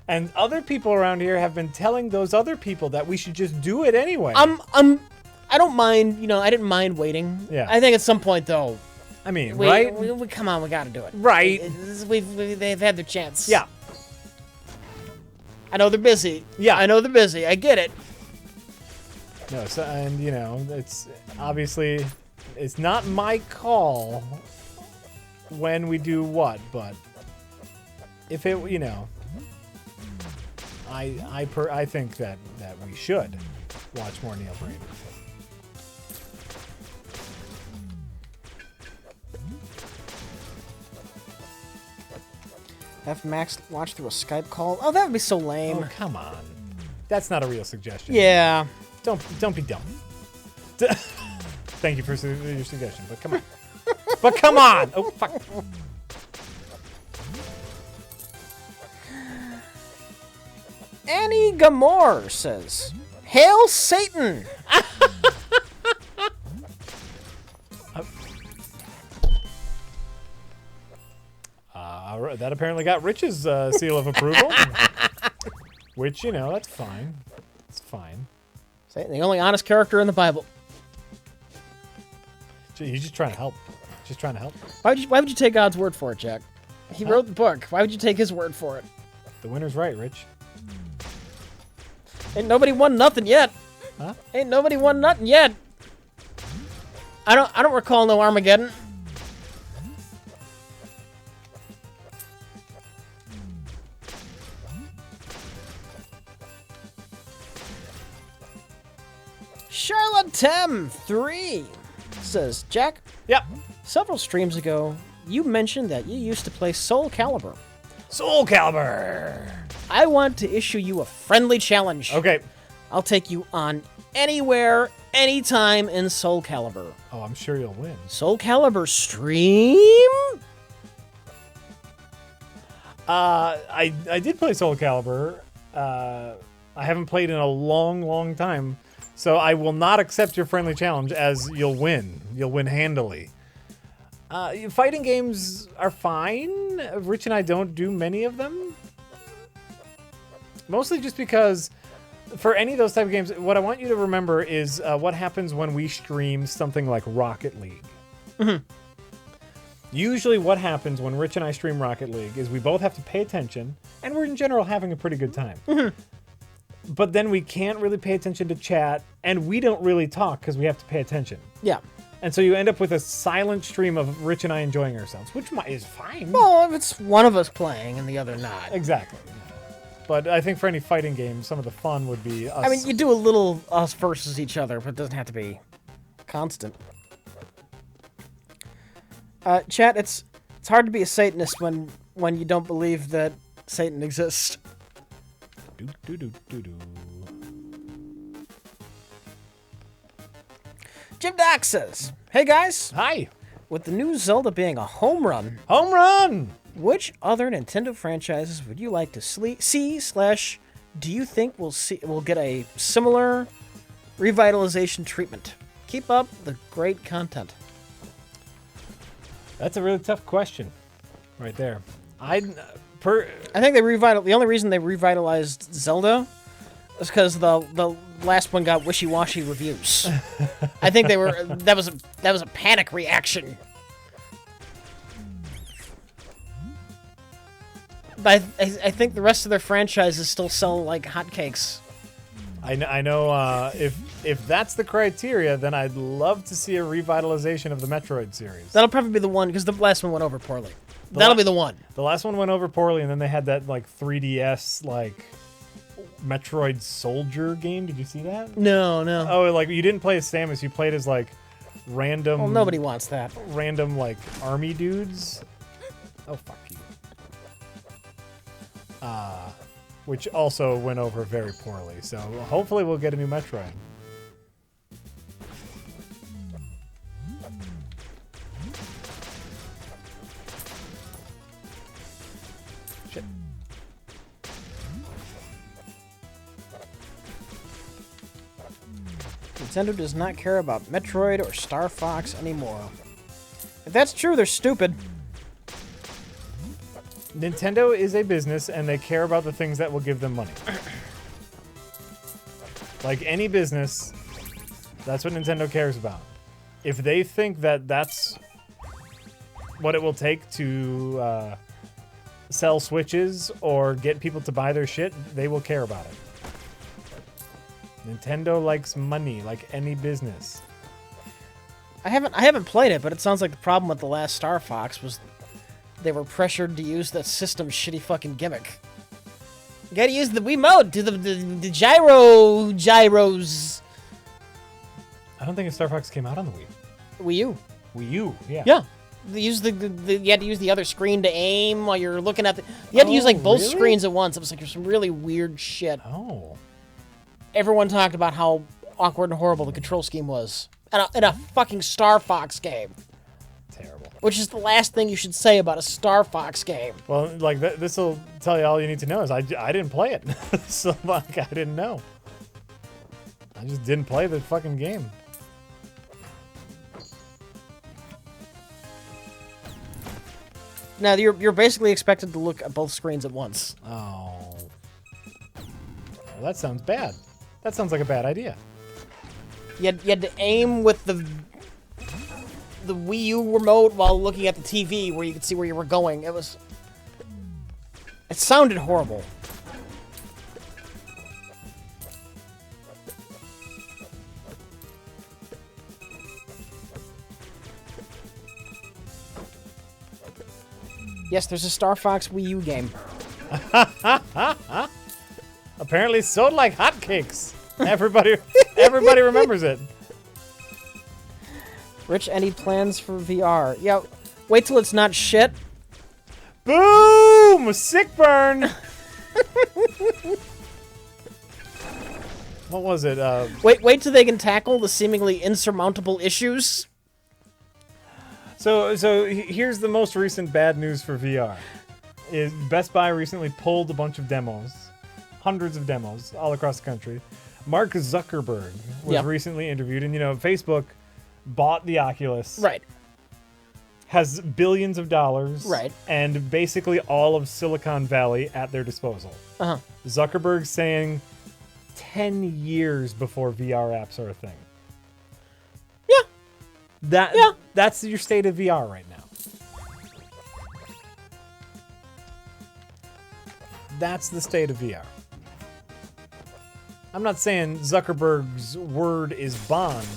and other people around here have been telling those other people that we should just do it anyway. I don't mind, I didn't mind waiting. Yeah. I think at some point, though, I mean, right? We come on, we gotta do it. Right. They've had their chance. Yeah. I know they're busy. Yeah. I know they're busy. I get it. No, so, and it's obviously, it's not my call when we do what, but if it, I think that we should watch more Neil Breen. Have Max watch through a Skype call? Oh, that would be so lame. Oh, come on. That's not a real suggestion. Yeah. Don't be dumb. Thank you for your suggestion, but come on. But come on! Oh, fuck. Annie Gamore says, "Hail Satan!" That apparently got Rich's seal of approval. Which, that's fine. It's fine. The only honest character in the Bible. He's just trying to help. Just trying to help. Why would you take God's word for it, Jack? He wrote the book. Why would you take his word for it? The winner's right, Rich. Ain't nobody won nothing yet. Huh? Ain't nobody won nothing yet. I don't recall no Armageddon. Charlotte Tem 3 says, "Jack, Yep. several streams ago, you mentioned that you used to play Soul Calibur. Soul Calibur. I want to issue you a friendly challenge. Okay. I'll take you on anywhere, anytime in Soul Calibur. Oh, I'm sure you'll win. Soul Calibur stream? I did play Soul Calibur I haven't played in a long, long time. So I will not accept your friendly challenge as you'll win. You'll win handily. Fighting games are fine. Rich and I don't do many of them. Mostly just because for any of those type of games, what I want you to remember is what happens when we stream something like Rocket League. Mm-hmm. Usually what happens when Rich and I stream Rocket League is we both have to pay attention, and we're in general having a pretty good time. Mm-hmm. But then we can't really pay attention to chat, and we don't really talk because we have to pay attention. Yeah. And so you end up with a silent stream of Rich and I enjoying ourselves, which is fine. Well, if it's one of us playing and the other not. Exactly. But I think for any fighting game, some of the fun would be us. I mean, you do a little us versus each other, but it doesn't have to be constant. Chat, it's hard to be a Satanist when you don't believe that Satan exists. Jim Doc says, "Hey guys, Hi. with the new Zelda being a home run, Home run! which other Nintendo franchises would you like to see/do you think we'll get a similar revitalization treatment? Keep up the great content." That's a really tough question right there. I think the only reason they revitalized Zelda is because the last one got wishy-washy reviews. I think that was a panic reaction. But I think the rest of their franchises still sell like hotcakes. I know if that's the criteria, then I'd love to see a revitalization of the Metroid series. That'll probably be the one because the last one went over poorly. That'll be the one. The last one went over poorly, and then they had that like 3DS like Metroid Soldier game. Did you see that? No. Oh, like you didn't play as Samus, you played as like random. Well, nobody wants that. Random like army dudes. Oh fuck you. Which also went over very poorly. So hopefully we'll get a new Metroid. Shit. Nintendo does not care about Metroid or Star Fox anymore. If that's true, they're stupid. Nintendo is a business, and they care about the things that will give them money. Like any business, that's what Nintendo cares about. If they think that that's what it will take to sell Switches or get people to buy their shit, they will care about it. Nintendo likes money, like any business. I haven't played it, but it sounds like the problem with the last Star Fox was they were pressured to use that system's shitty fucking gimmick. You gotta use the Wiimote, do the gyros. I don't think a Star Fox came out on the Wii. Wii U. Wii U, yeah. Yeah. They use you had to use the other screen to aim while you're looking at you had to use like both really? screens at once. It was like some really weird shit. Oh. Everyone talked about how awkward and horrible the control scheme was in a fucking Star Fox game. Terrible. Which is the last thing you should say about a Star Fox game. Well, like this will tell you all you need to know is I didn't play it, so like I didn't know. I just didn't play the fucking game. Now you're basically expected to look at both screens at once. Oh. Well, that sounds bad. That sounds like a bad idea. You had to aim with the Wii U remote while looking at the TV where you could see where you were going. It sounded horrible. Yes, there's a Star Fox Wii U game. Apparently sold like hotcakes. Everybody remembers it. Rich, any plans for VR? Yeah, wait till it's not shit. Boom! Sick burn! What was it? Wait till they can tackle the seemingly insurmountable issues. So here's the most recent bad news for VR. Best Buy recently pulled a bunch of demos hundreds of demos all across the country. Mark Zuckerberg was recently interviewed, and Facebook bought the Oculus. Right. Has billions of dollars. Right. And basically all of Silicon Valley at their disposal. Uh-huh. Zuckerberg saying 10 years before VR apps are a thing. Yeah. That's your state of VR right now. That's the state of VR. I'm not saying Zuckerberg's word is bond.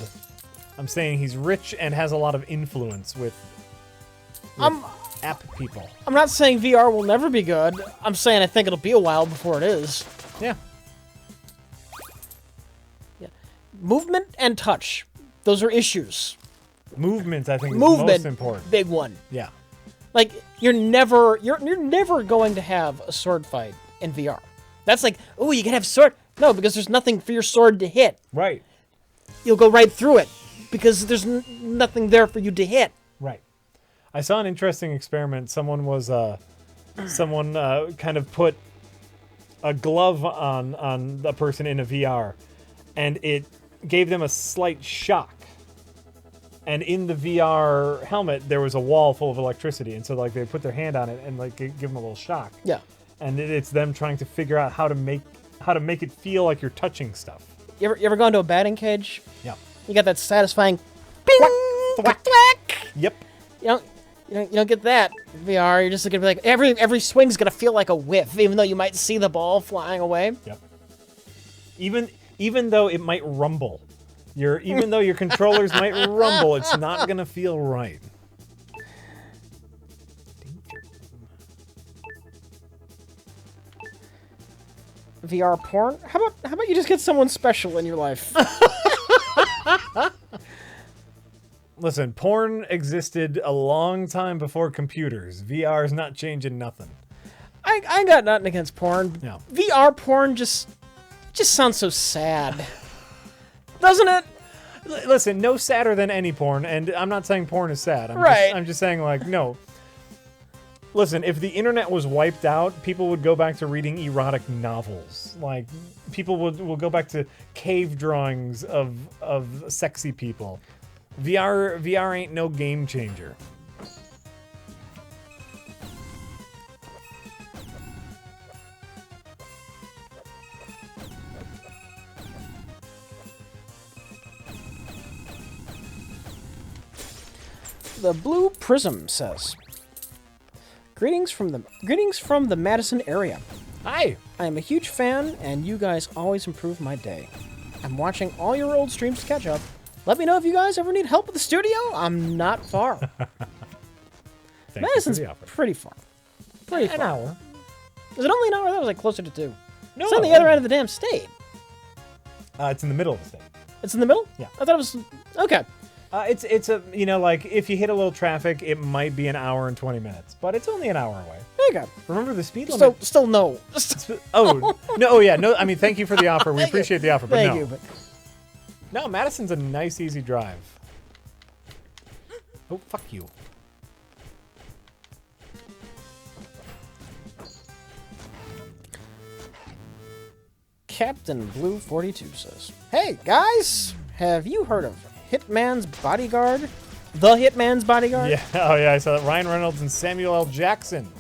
I'm saying he's rich and has a lot of influence with app people. I'm not saying VR will never be good. I'm saying I think it'll be a while before it is. Yeah. Movement and touch. Those are issues. Movement, I think, is most important. Big one. Yeah. Like, you're never going to have a sword fight in VR. That's like, oh, you can have sword. No, because there's nothing for your sword to hit. Right. You'll go right through it because there's nothing there for you to hit. Right. I saw an interesting experiment. Someone was, kind of put a glove on a person in a VR, and it gave them a slight shock. And in the VR helmet, there was a wall full of electricity, and so they put their hand on it and give them a little shock. Yeah. And it's them trying to figure out how to make it feel like you're touching stuff. You ever gone to a batting cage? Yeah. You got that satisfying bing, thwack, thwack. Yep. You don't get that in VR. You're just gonna be like every swing's gonna feel like a whiff, even though you might see the ball flying away. Yep. Even though it might rumble. Even though your controllers might rumble, it's not gonna feel right. VR porn? How about you just get someone special in your life? Listen, porn existed a long time before computers. VR is not changing nothing. I got nothing against porn. No. VR porn just sounds so sad. Doesn't it? Listen, no sadder than any porn, and I'm not saying porn is sad. I'm just saying, no. Listen, if the internet was wiped out, people would go back to reading erotic novels. People will go back to cave drawings of sexy people. VR ain't no game changer. The Blue Prism says, Greetings from the Madison area. Hi. I am a huge fan, and you guys always improve my day. I'm watching all your old streams to catch up. Let me know if you guys ever need help with the studio. I'm not far. Madison's pretty far. Pretty far. An hour. Is it only an hour? That was closer to 2. No. It's on the other end of the damn state. It's in the middle of the state. It's in the middle? Yeah. I thought it was... Okay. It's a, if you hit a little traffic, it might be an hour and 20 minutes, but it's only an hour away. There you go. Remember the speed limit? Still no. Oh, no, oh yeah, no, I mean, thank you for the offer. We appreciate the offer, but Thank no. you, but... No, Madison's a nice, easy drive. Oh, fuck you. Captain Blue 42 says, Hey, guys! Have you heard of Hitman's Bodyguard? The Hitman's Bodyguard? Yeah, oh yeah, I saw that. Ryan Reynolds and Samuel L. Jackson.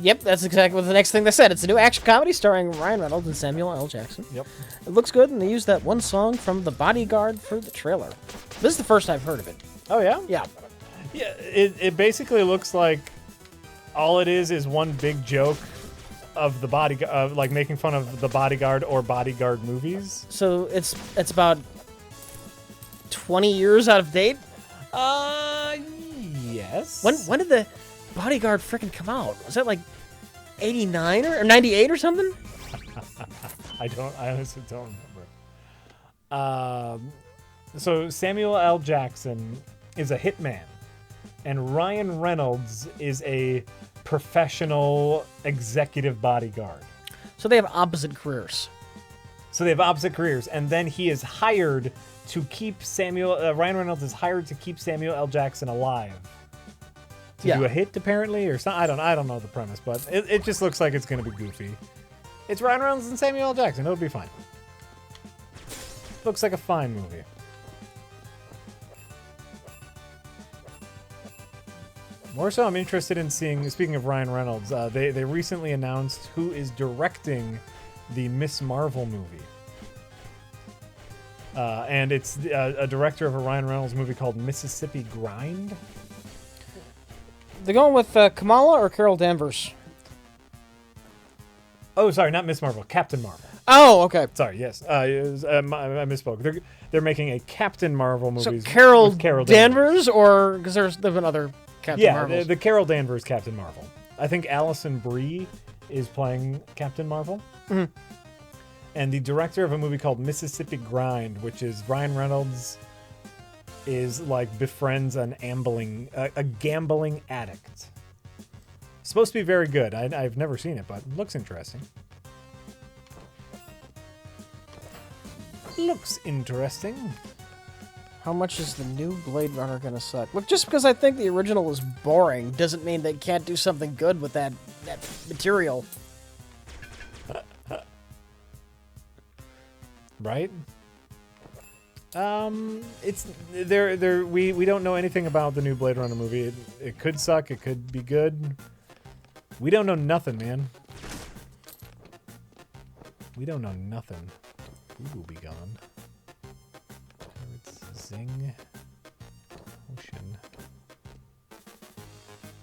Yep, that's exactly what the next thing they said. It's a new action comedy starring Ryan Reynolds and Samuel L. Jackson. Yep. It looks good, and they used that one song from The Bodyguard for the trailer. This is the first I've heard of it. Oh, yeah? Yeah. Yeah, it basically looks like all it is one big joke of the bodyguard, making fun of the Bodyguard or Bodyguard movies. So it's about 20 years out of date? Yes. When did the Bodyguard frickin' come out? Was that 89 or 98 or something? I honestly don't remember. So Samuel L. Jackson is a hitman, and Ryan Reynolds is a professional executive bodyguard. So they have opposite careers. And then he is hired to keep Ryan Reynolds is hired to keep Samuel L. Jackson alive. To do a hit, apparently, or something. I don't know the premise, but it just looks like it's going to be goofy. It's Ryan Reynolds and Samuel L. Jackson. It'll be fine. Looks like a fine movie. More so, I'm interested in seeing, speaking of Ryan Reynolds, they recently announced who is directing the Miss Marvel movie. And it's a director of a Ryan Reynolds movie called Mississippi Grind. They're going with Kamala or Carol Danvers? Oh, sorry, not Miss Marvel, Captain Marvel. Oh, okay. Sorry, yes. I misspoke. They're making a Captain Marvel movie. So Carol Danvers. Danvers, or because there's been other Captain Marvels. Yeah, the Carol Danvers Captain Marvel. I think Alison Brie is playing Captain Marvel. Mm-hmm. And the director of a movie called Mississippi Grind, which is Ryan Reynolds is like befriends a gambling addict. Supposed to be very good. I've never seen it, but looks interesting. Looks interesting. How much is the new Blade Runner gonna suck? Look, just because I think the original is boring doesn't mean they can't do something good with that material. Right? It's there. We don't know anything about the new Blade Runner movie. It could suck. It could be good. We don't know nothing, man. We don't know nothing. Who will be gone? It's Zing. Ocean.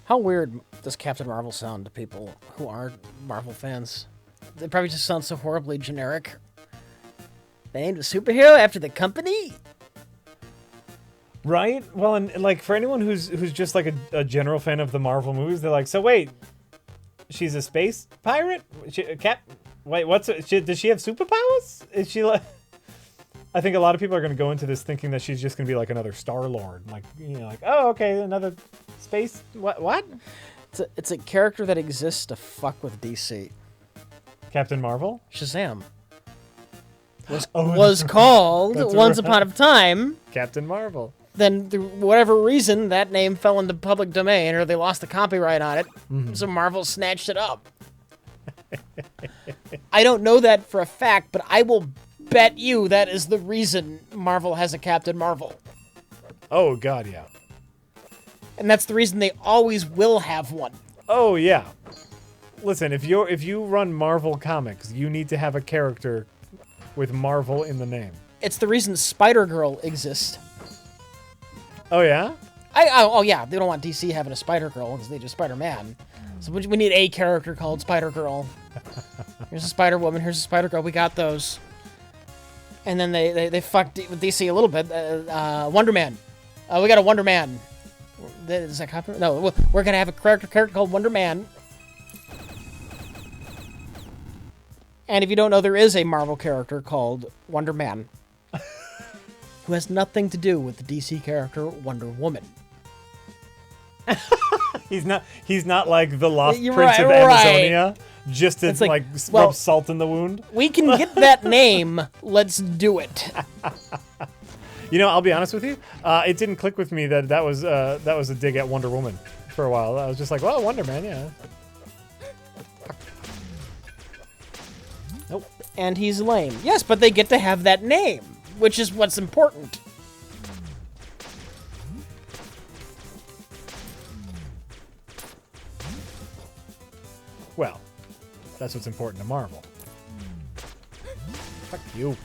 How weird does Captain Marvel sound to people who aren't Marvel fans? They probably just sound so horribly generic. They named a superhero after the company? Right? Well, and like for anyone who's just like a general fan of the Marvel movies, they're like, so wait, she's a space pirate? Wait, does she have superpowers? Is she like? I think a lot of people are going to go into this thinking that she's just going to be like another Star-Lord, like like oh okay, another space. What? It's a character that exists to fuck with DC. Captain Marvel? Shazam. Was called once upon a time Captain Marvel. Then, through whatever reason, that name fell into public domain, or they lost the copyright on it, so Marvel snatched it up. I don't know that for a fact, but I will bet you that is the reason Marvel has a Captain Marvel. Oh God, yeah. And that's the reason they always will have one. Oh yeah. Listen, if you run Marvel Comics, you need to have a character with Marvel in the name. It's the reason Spider-Girl exists. Oh yeah? Oh yeah, they don't want DC having a Spider-Girl because they do Spider-Man. So we need a character called Spider-Girl. Here's a Spider-Woman, here's a Spider-Girl, we got those. And then they fucked with DC a little bit. Wonder Man. We got a Wonder Man. Is that copyright? No, we're going to have a character called Wonder Man. And if you don't know, there is a Marvel character called Wonder Man. Who has nothing to do with the DC character Wonder Woman. He's not like the Lost You're Prince of Amazonia, just to like rub salt in the wound. We can get that name. Let's do it. You know, I'll be honest with you. It didn't click with me that was a dig at Wonder Woman for a while. I was just like, well, Wonder Man, yeah. Nope. And he's lame. Yes, but they get to have that name, which is what's important. Well, that's what's important to Marvel. Fuck you.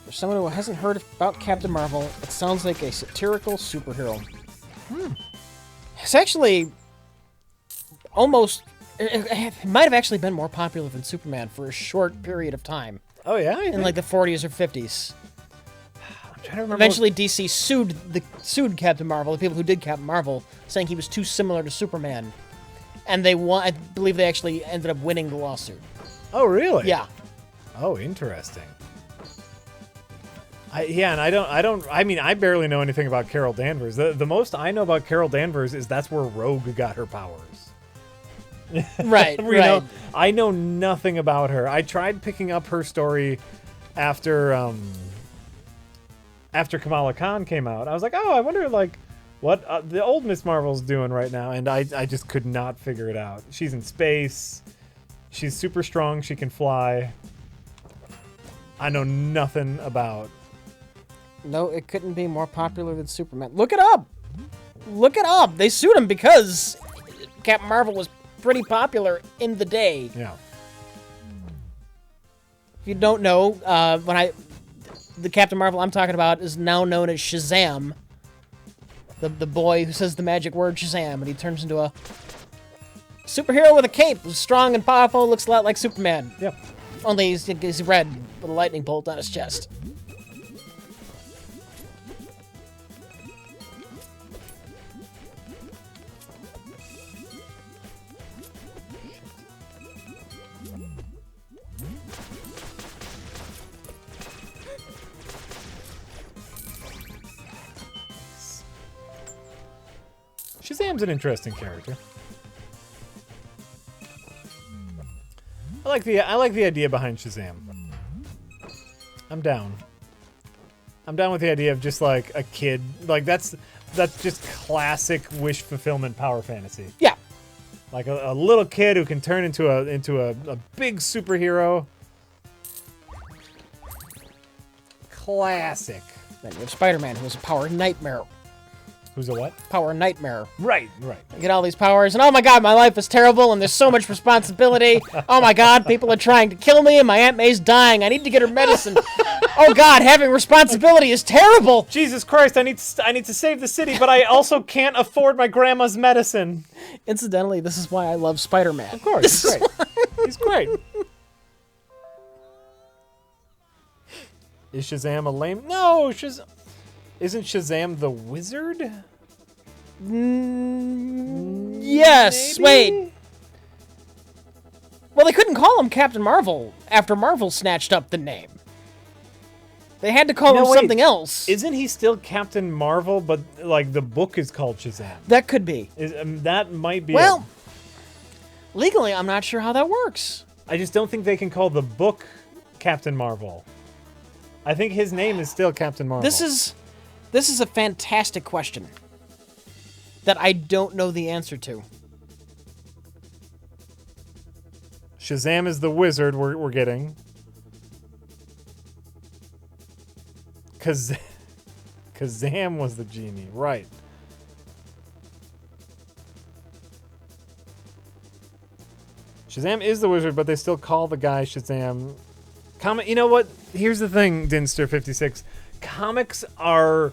For someone who hasn't heard about Captain Marvel, it sounds like a satirical superhero. It's actually almost... It might have actually been more popular than Superman for a short period of time. Oh, yeah? In like the 40s or 50s. I'm trying to remember. Eventually, DC sued Captain Marvel, the people who did Captain Marvel, saying he was too similar to Superman. And they won. I believe they actually ended up winning the lawsuit. Oh, really? Yeah. Oh, interesting. I mean, I barely know anything about Carol Danvers. The most I know about Carol Danvers is that's where Rogue got her powers. Right, You right. know, I know nothing about her. I tried picking up her story after Kamala Khan came out. I was like, oh, I wonder like what the old Miss Marvel's doing right now, and I just could not figure it out. She's in space. She's super strong. She can fly. I know nothing about. No, it couldn't be more popular than Superman. Look it up. Look it up. They sued him because Captain Marvel was pretty popular in the day. Yeah. If you don't know, the Captain Marvel I'm talking about is now known as Shazam. The boy who says the magic word Shazam, and he turns into a superhero with a cape, who's strong and powerful, looks a lot like Superman. Yep. Only he's red with a lightning bolt on his chest. Shazam's an interesting character. I like the idea behind Shazam. I'm down. I'm down with the idea of just like a kid. Like that's just classic wish fulfillment power fantasy. Yeah. Like a little kid who can turn into a big superhero. Classic. Then you have Spider-Man, who is a power nightmare. Who's a what? Power nightmare. Right. I get all these powers, and oh my god, my life is terrible, and there's so much responsibility. Oh my god, people are trying to kill me, and my Aunt May's dying. I need to get her medicine. Oh god, having responsibility is terrible. Jesus Christ, I need to save the city, but I also can't afford my grandma's medicine. Incidentally, this is why I love Spider-Man. Of course, he's great. He's great. Is Shazam a lame? No, isn't Shazam the wizard? Yes, Maybe? wait. Well, they couldn't call him Captain Marvel after Marvel snatched up the name. They had to call him something else. Isn't he still Captain Marvel, but like the book is called Shazam? That could be. That might be. Well, legally, I'm not sure how that works. I just don't think they can call the book Captain Marvel. I think his name is still Captain Marvel. This is a fantastic question that I don't know the answer to. Shazam is the wizard we're getting. Kazam was the genie, right. Shazam is the wizard, but they still call the guy Shazam. You know what? Here's the thing, Dinster56. Comics are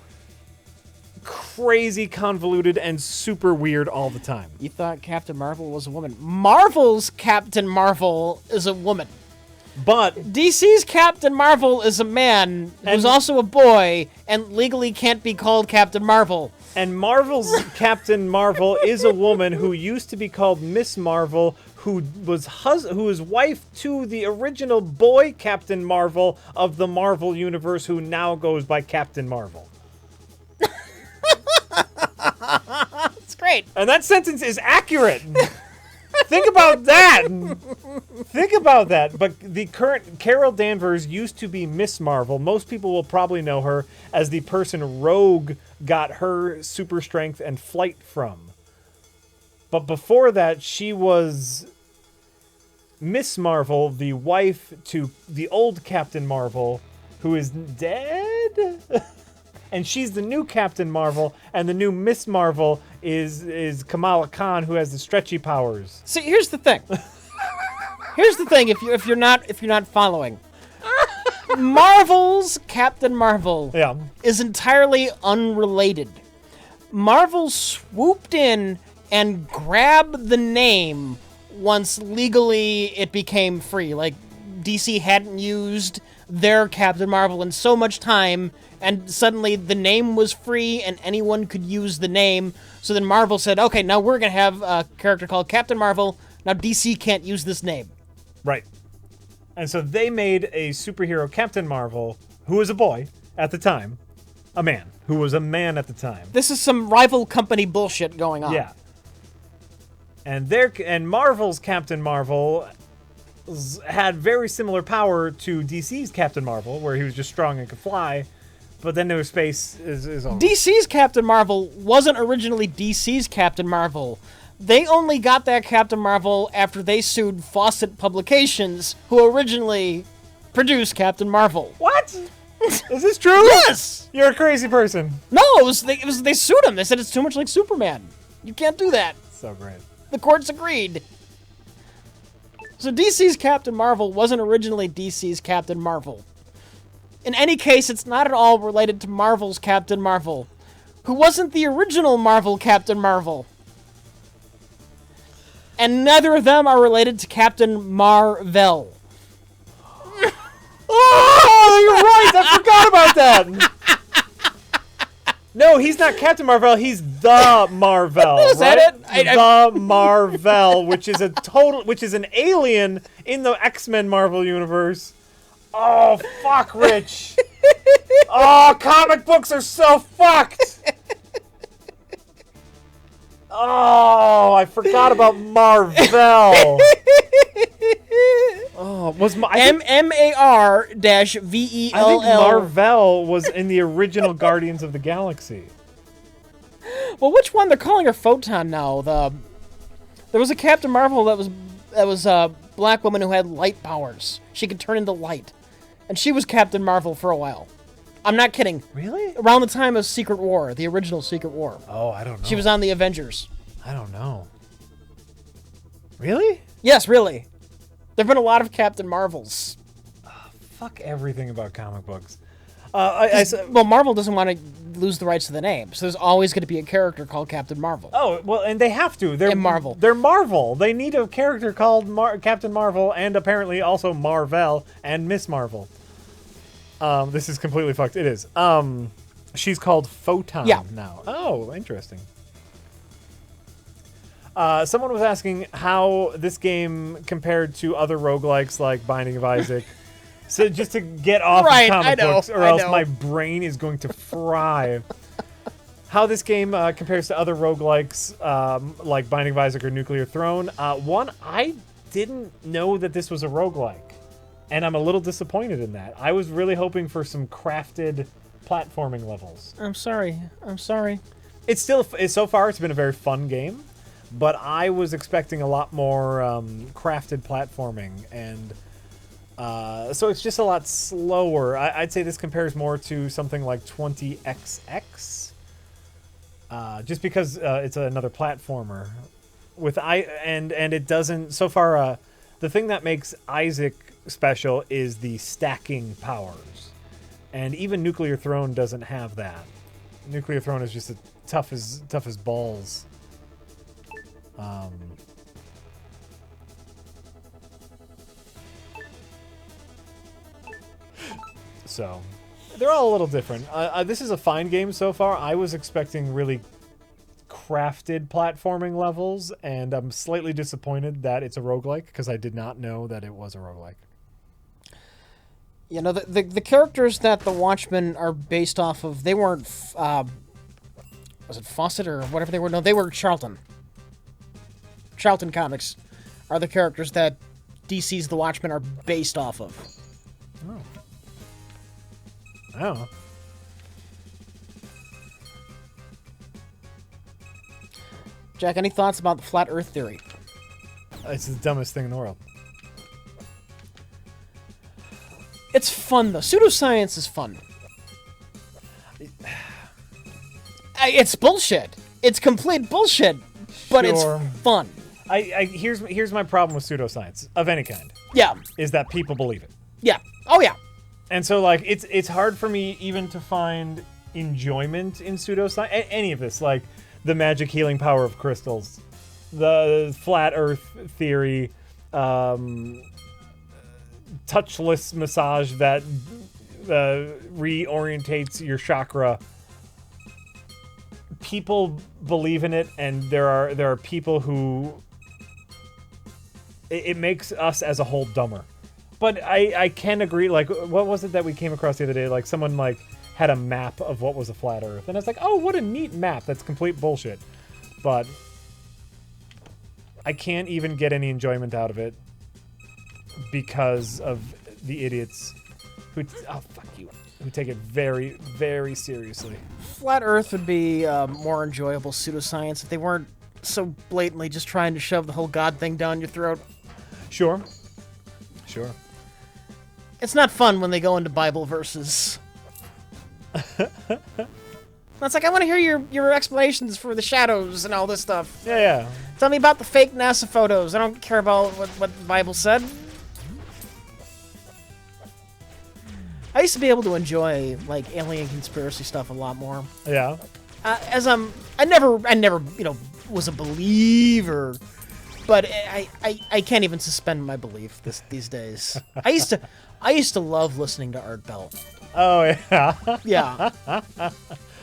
crazy convoluted and super weird all the time. You thought Captain Marvel was a woman. Marvel's Captain Marvel is a woman. But DC's Captain Marvel is a man who's also a boy and legally can't be called Captain Marvel. And Marvel's Captain Marvel is a woman who used to be called Miss Marvel, who was wife to the original boy Captain Marvel of the Marvel Universe, who now goes by Captain Marvel. It's great. And that sentence is accurate. Think about that. Think about that. But the current Carol Danvers used to be Miss Marvel. Most people will probably know her as the person Rogue got her super strength and flight from. But before that, she was Miss Marvel, the wife to the old Captain Marvel, who is dead. And she's the new Captain Marvel, and the new Miss Marvel is Kamala Khan, who has the stretchy powers. See, here's the thing. Here's the thing. If you're not following, Marvel's Captain Marvel is entirely unrelated. Marvel swooped in and grabbed the name once legally it became free. Like DC hadn't used their Captain Marvel in so much time. And suddenly the name was free and anyone could use the name. So then Marvel said, okay, now we're going to have a character called Captain Marvel. Now DC can't use this name. Right. And so they made a superhero Captain Marvel, who was a boy at the time. A man, who was a man at the time. This is some rival company bullshit going on. Yeah. and Marvel's Captain Marvel had very similar power to DC's Captain Marvel, where he was just strong and could fly. But then there was space is all. DC's Captain Marvel wasn't originally DC's Captain Marvel. They only got that Captain Marvel after they sued Fawcett Publications, who originally produced Captain Marvel. What? Is this true? Yes! You're a crazy person. No, they sued him. They said it's too much like Superman. You can't do that. So great. The courts agreed. So DC's Captain Marvel wasn't originally DC's Captain Marvel. In any case, it's not at all related to Marvel's Captain Marvel, who wasn't the original Marvel Captain Marvel. And neither of them are related to Captain Marvel. Oh, you're right. I forgot about that. No, he's not Captain Marvel. He's the Marvel. Is that right? it? The Marvel, which is an alien in the X-Men Marvel universe. Oh, fuck, Rich. Oh, comic books are so fucked. Oh, I forgot about Marvel. Oh, was MAR-VELL. I think Marvel was in the original Guardians of the Galaxy. Well, which one? They're calling her Photon now. There was a Captain Marvel that was a black woman who had light powers. She could turn into light. And she was Captain Marvel for a while. I'm not kidding. Really? Around the time of Secret War, the original Secret War. Oh, I don't know. She was on the Avengers. I don't know. Really? Yes, really. There have been a lot of Captain Marvels. Fuck everything about comic books. Well, Marvel doesn't want to lose the rights to the name, so there's always going to be a character called Captain Marvel. Oh, well, and they have to. They're Marvel. They're Marvel. They need a character called Captain Marvel, and apparently also Marvel and Miss Marvel. This is completely fucked. It is. She's called Photon now. Oh, interesting. Someone was asking how this game compared to other roguelikes like Binding of Isaac. So just to get off of comic books, or else my brain is going to fry. How this game compares to other roguelikes like Binding of Isaac or Nuclear Throne. One, I didn't know that this was a roguelike. And I'm a little disappointed in that. I was really hoping for some crafted platforming levels. I'm sorry. It's still, so far, it's been a very fun game. But I was expecting a lot more crafted platforming. And so it's just a lot slower. I'd say this compares more to something like 20XX. Just because it's another platformer. And it doesn't, so far, the thing that makes Isaac special is the stacking powers. And even Nuclear Throne doesn't have that. Nuclear Throne is just tough as balls. So they're all a little different. This is a fine game so far. I was expecting really crafted platforming levels, and I'm slightly disappointed that it's a roguelike because I did not know that it was a roguelike. You know, the characters that the Watchmen are based off of, they weren't, was it Fawcett or whatever they were? No, they were Charlton. Charlton Comics are the characters that DC's The Watchmen are based off of. Oh. I don't know. Jack, any thoughts about the flat Earth theory? It's the dumbest thing in the world. It's fun, though. Pseudoscience is fun. It's bullshit. It's complete bullshit, but it's fun. Here's my problem with pseudoscience of any kind. Yeah. Is that people believe it. Yeah. Oh, yeah. And so, like, it's hard for me even to find enjoyment in pseudoscience. Any of this, like the magic healing power of crystals, the flat Earth theory, touchless massage that reorientates your chakra. People believe in it, and there are people who it makes us as a whole dumber. But I can agree. Like, what was it that we came across the other day? Like, someone like had a map of what was a flat Earth, and I was like, oh, what a neat map. That's complete bullshit. But I can't even get any enjoyment out of it because of the idiots who who take it very, very seriously. Flat Earth would be more enjoyable pseudoscience if they weren't so blatantly just trying to shove the whole God thing down your throat. Sure. It's not fun when they go into Bible verses. It's like, I want to hear your explanations for the shadows and all this stuff. Yeah. Tell me about the fake NASA photos. I don't care about what the Bible said. I used to be able to enjoy like alien conspiracy stuff a lot more. Yeah. I never was a believer, but I can't even suspend my belief these days. I used to love listening to Art Bell. Oh yeah. Yeah.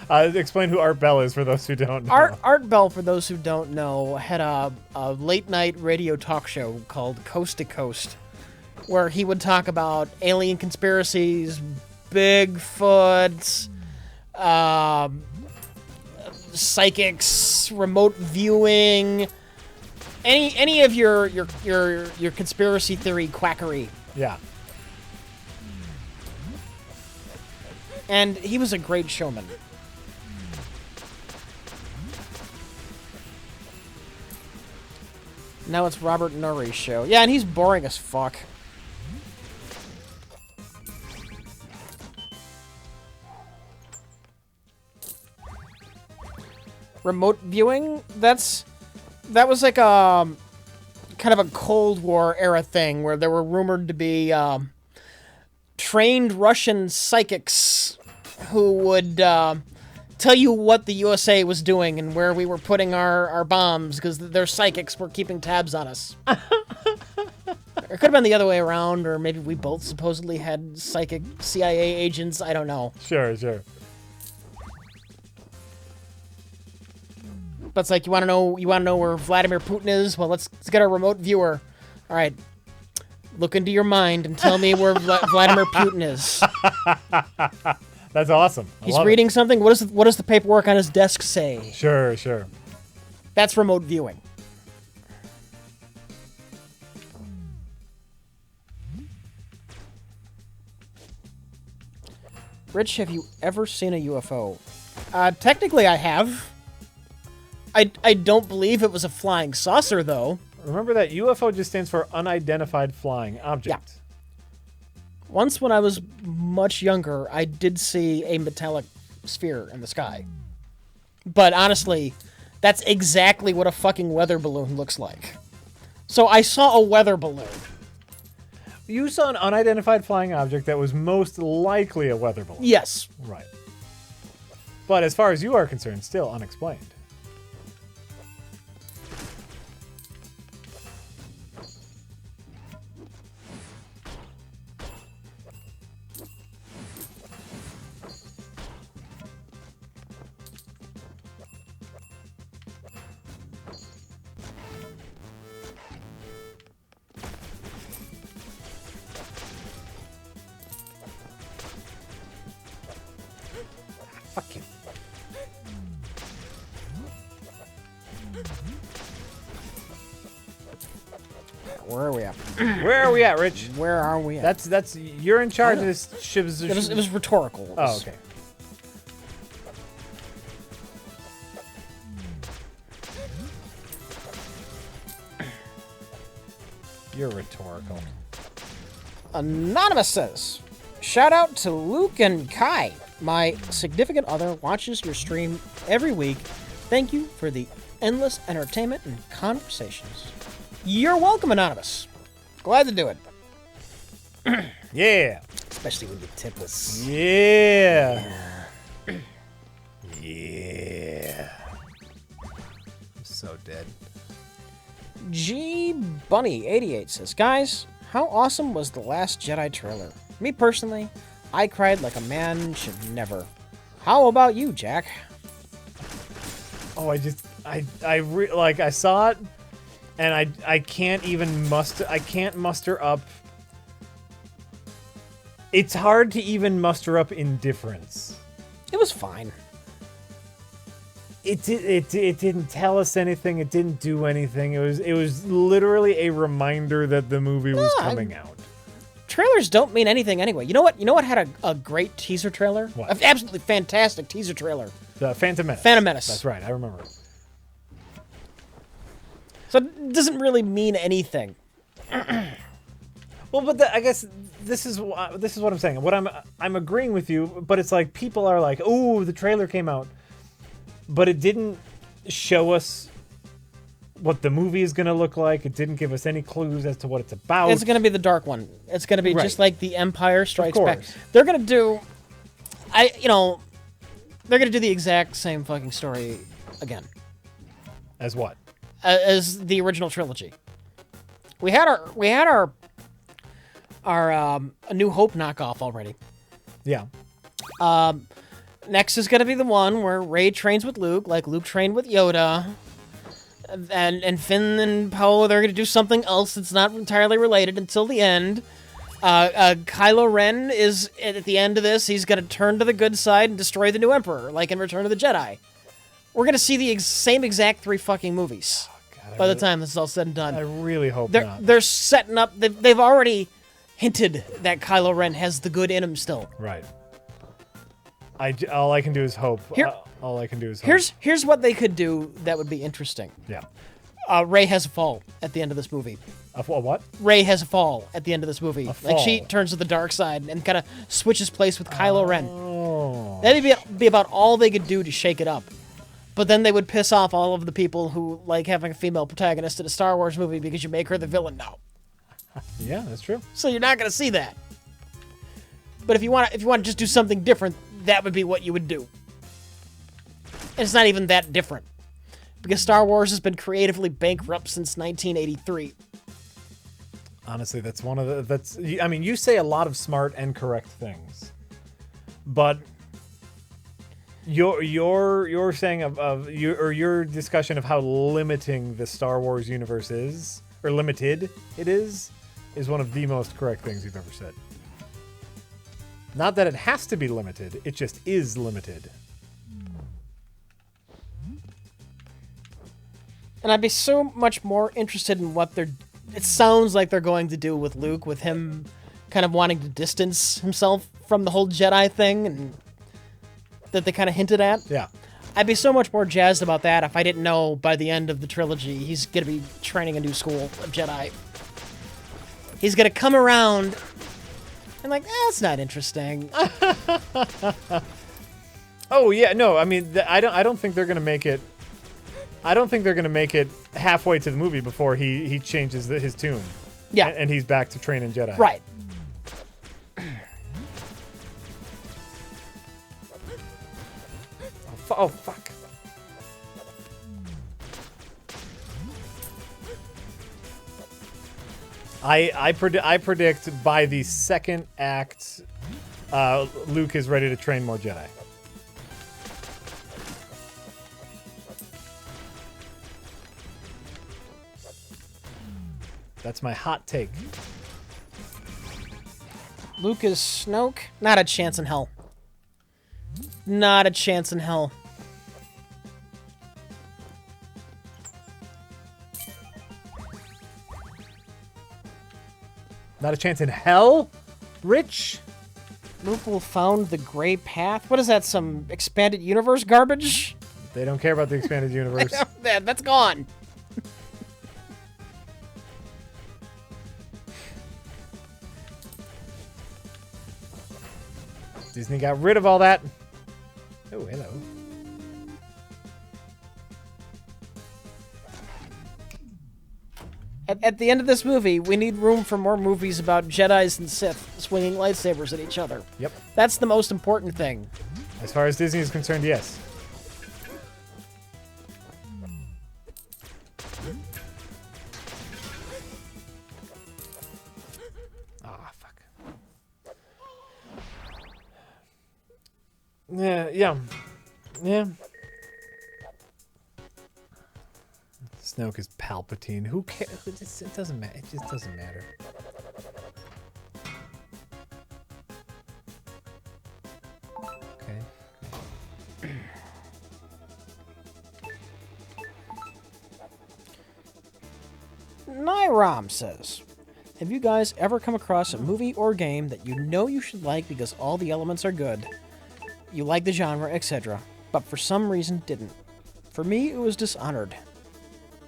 Explain who Art Bell is for those who don't know. Art Bell, for those who don't know, had a late night radio talk show called Coast to Coast, where he would talk about alien conspiracies, Bigfoot, psychics, remote viewing, any of your conspiracy theory quackery. Yeah. And he was a great showman. Now it's Robert Norrie's show. Yeah, and he's boring as fuck. Remote viewing? That was like a kind of a Cold War era thing where there were rumored to be trained Russian psychics who would tell you what the USA was doing and where we were putting our bombs because their psychics were keeping tabs on us. It could have been the other way around, or maybe we both supposedly had psychic CIA agents. I don't know. Sure. But it's like, you want to know where Vladimir Putin is? Well, let's get a remote viewer. All right. Look into your mind and tell me where Vladimir Putin is. That's awesome. He's reading something. What does the paperwork on his desk say? Sure. That's remote viewing. Rich, have you ever seen a UFO? Technically, I have. I don't believe it was a flying saucer, though. Remember that UFO just stands for unidentified flying object. Yeah. Once when I was much younger, I did see a metallic sphere in the sky. But honestly, that's exactly what a fucking weather balloon looks like. So I saw a weather balloon. You saw an unidentified flying object that was most likely a weather balloon. Yes. Right. But as far as you are concerned, still unexplained. Fuck you. Where are we at? Where are we at, Rich? Where are we at? That's you're in charge of this ship. It was rhetorical. Oh, okay. You're rhetorical. Anonymous says, shout out to Luke and Kai. My significant other watches your stream every week. Thank you for the endless entertainment and conversations. You're welcome, Anonymous. Glad to do it. Yeah. Especially when you tip us. Yeah. Yeah. I'm so dead. G Bunny 88 says, guys, how awesome was the Last Jedi trailer? Me personally, I cried like a man should never. How about you, Jack? Oh, I saw it, and I can't even muster up. It's hard to even muster up indifference. It was fine. it didn't tell us anything. It didn't do anything. It was literally a reminder that the movie was coming out. Trailers don't mean anything anyway. You know what? You know what had a great teaser trailer? What? An absolutely fantastic teaser trailer. The Phantom Menace. Phantom Menace. That's right. I remember it. So it doesn't really mean anything. Well, but I guess this is what I'm saying. What I'm agreeing with you, but it's like people are like, "Oh, the trailer came out," but it didn't show us what the movie is going to look like. It didn't give us any clues as to what it's about. It's going to be the dark one. It's going to be just like The Empire Strikes Back. course. They're going to do, they're going to do the exact same fucking story again As what? as the original trilogy. We had our A New Hope knockoff already. Yeah. Next is going to be the one where Rey trains with Luke, like Luke trained with Yoda. And Finn and Poe, they're going to do something else that's not entirely related until the end. Kylo Ren is, at the end of this, he's going to turn to the good side and destroy the new Emperor, like in Return of the Jedi. We're going to see the same exact 3 fucking movies by the time this is all said and done. I really hope not. They're setting up, they've already hinted that Kylo Ren has the good in him still. Right. All I can do is hope. All I can do is hope. Here's what they could do that would be interesting. Yeah. Rey has a fall at the end of this movie. A what? Rey has a fall at the end of this movie. Like she fall. turns to the dark side and kind of switches place with Kylo Ren. Oh. That'd be about all they could do to shake it up. But then they would piss off all of the people who like having a female protagonist in a Star Wars movie because you make her the villain now. Yeah, that's true. So you're not going to see that. But if you want to just do something different, that would be what you would do. And it's not even that different. Because Star Wars has been creatively bankrupt since 1983. Honestly, that's one of the I mean, you say a lot of smart and correct things. But your saying of your discussion of how limiting the Star Wars universe is, or limited it is one of the most correct things you've ever said. Not that it has to be limited, it just is limited. And I'd be so much more interested in what it sounds like they're going to do with Luke, with him kind of wanting to distance himself from the whole Jedi thing, and that they kind of hinted at. Yeah. I'd be so much more jazzed about that if I didn't know by the end of the trilogy he's going to be training a new school of Jedi. He's going to come around and like, that's not interesting. Oh yeah, no, I mean, I don't think they're gonna make it. I don't think they're gonna make it halfway to the movie before he changes his tune. Yeah, and he's back to training Jedi. Right. Oh fuck. I predict by the second act, Luke is ready to train more Jedi. That's my hot take. Luke is Snoke? Not a chance in hell. Not a chance in hell. Not a chance in hell? Rich? Luke will found the Gray Path? What is that, some expanded universe garbage? They don't care about the expanded universe. That's gone. Disney got rid of all that. Oh, hello. At the end of this movie, we need room for more movies about Jedis and Sith swinging lightsabers at each other. Yep. That's the most important thing. As far as Disney is concerned, yes. Ah, fuck. Yeah. Snoke is Palpatine. Who cares? It doesn't matter. It just doesn't matter. Okay. Nyrom says, have you guys ever come across a movie or game that you know you should like because all the elements are good, you like the genre, etc., but for some reason didn't? For me, it was Dishonored.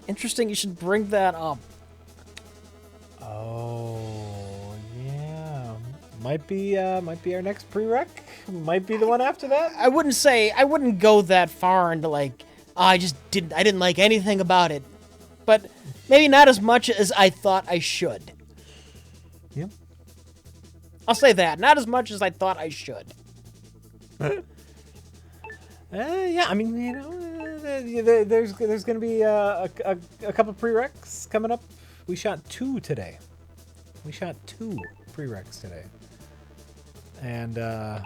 Interesting you should bring that up. Oh, yeah. Might be our next prereq. Might be the one after that. I wouldn't go that far into like, I didn't like anything about it. But maybe not as much as I thought I should. Yep. I'll say that. Not as much as I thought I should. Yeah, I mean, you know, there's going to be a couple prereqs coming up. We shot 2 today. We shot 2 prereqs today. And, why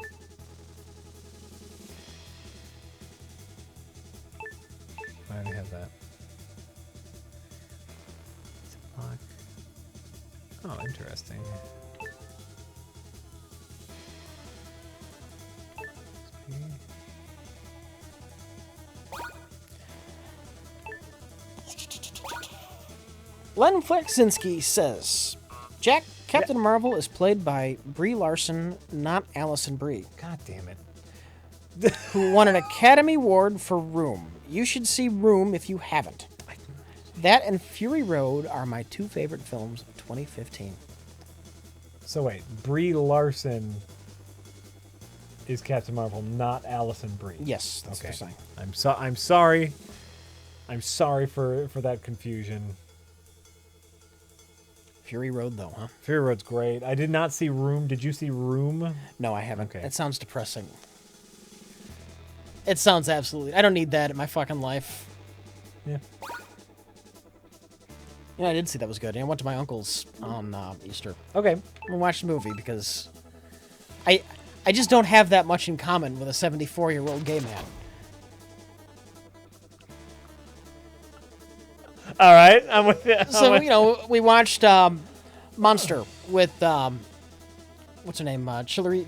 do we have that? Oh, interesting. Len Flexinski says, Jack, Captain Marvel is played by Brie Larson, not Allison Brie, God damn it. who won an Academy Award for Room. You should see Room if you haven't. That and Fury Road are my 2 favorite films of 2015. So wait, Brie Larson is Captain Marvel, not Allison Brie. Yes, that's Okay. what I'm saying. I'm sorry. I'm sorry for that confusion. Fury Road, though, huh? Fury Road's great. I did not see Room. Did you see Room? No, I haven't. Okay. It sounds depressing. It sounds absolutely... I don't need that in my fucking life. Yeah. Yeah, I did see that was good. I went to my uncle's on Easter. Okay. We watched the movie because I just don't have that much in common with a 74-year-old gay man. All right, I'm with you. So, you know, we watched Monster with, what's her name? Charlie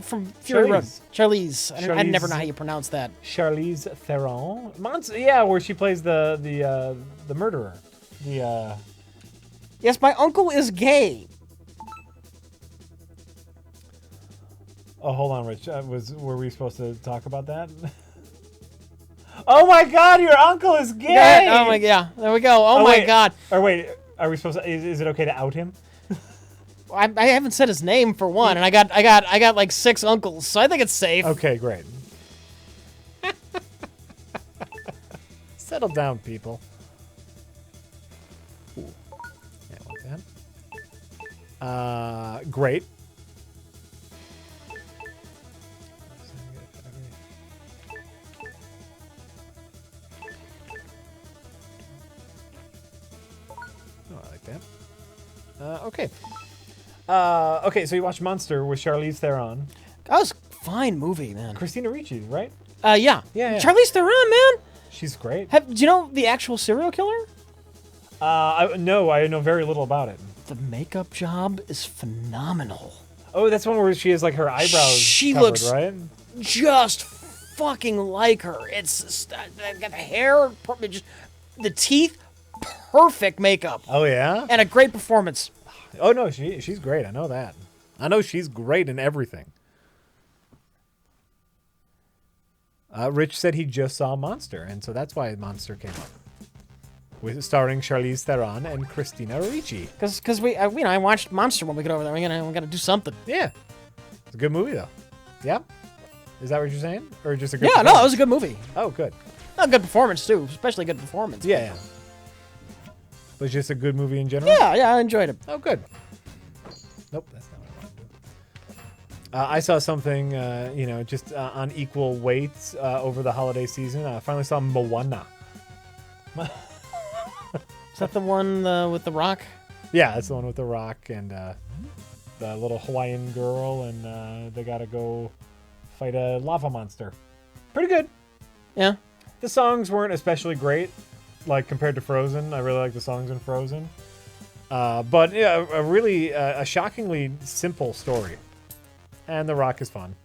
from Fury Road. Charlize. I never know how you pronounce that. Charlize Theron. Yeah, where she plays the murderer. Yes, my uncle is gay. Oh, hold on, Rich. Were we supposed to talk about that? Oh my God, your uncle is gay. Yeah, oh my, yeah. There we go. Oh my wait. God. Or wait, are we supposed to? Is it okay to out him? I haven't said his name for one, and I got like 6 uncles, so I think it's safe. Okay, great. Settle down, people. Ooh. Yeah, like that. Great. Oh, I like that. Okay. Okay, so you watched Monster with Charlize Theron. That was a fine movie, man. Christina Ricci, right? Yeah. Yeah. Charlize Theron, man. She's great. Do you know the actual serial killer? No, I know very little about it. The makeup job is phenomenal. Oh, that's one where she has like her eyebrows She covered, looks right? just fucking like her. It's got the hair, just the teeth, perfect makeup, Oh yeah. and a great performance. Oh no, she's great. I know that. I know she's great in everything. Rich said he just saw Monster, and so that's why Monster came up. With starring Charlize Theron and Christina Ricci. Because I watched Monster when we get over there. We gotta do something. Yeah, it's a good movie though. Yeah, is that what you're saying, or just a good? Yeah, no, it was a good movie. Oh, good. A good performance too, especially good performance. Yeah, yeah. But just a good movie in general. Yeah, I enjoyed it. Oh, good. Nope, that's not what I want to do. I saw something, just on equal weight over the holiday season. I finally saw Moana. Is that the one with the rock? Yeah, that's the one with the rock and the little Hawaiian girl, and they gotta go fight a lava monster. Pretty good. Yeah. The songs weren't especially great, like compared to Frozen. I really like the songs in Frozen. But yeah, a shockingly simple story. And The Rock is fun.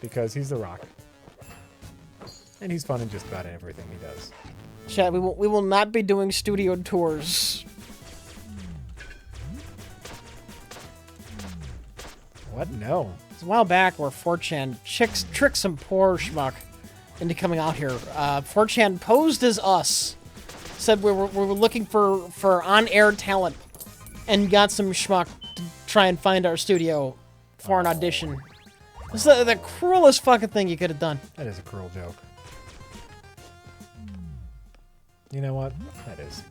Because he's The Rock. And he's fun in just about everything he does. Chad, we will not be doing studio tours What? No. It's a while back where 4chan tricked some poor schmuck into coming out here. 4chan posed as us. Said we were looking for on-air talent and got some schmuck to try and find our studio for an audition. It's the cruelest fucking thing you could have done. That is a cruel joke. You know what? That is.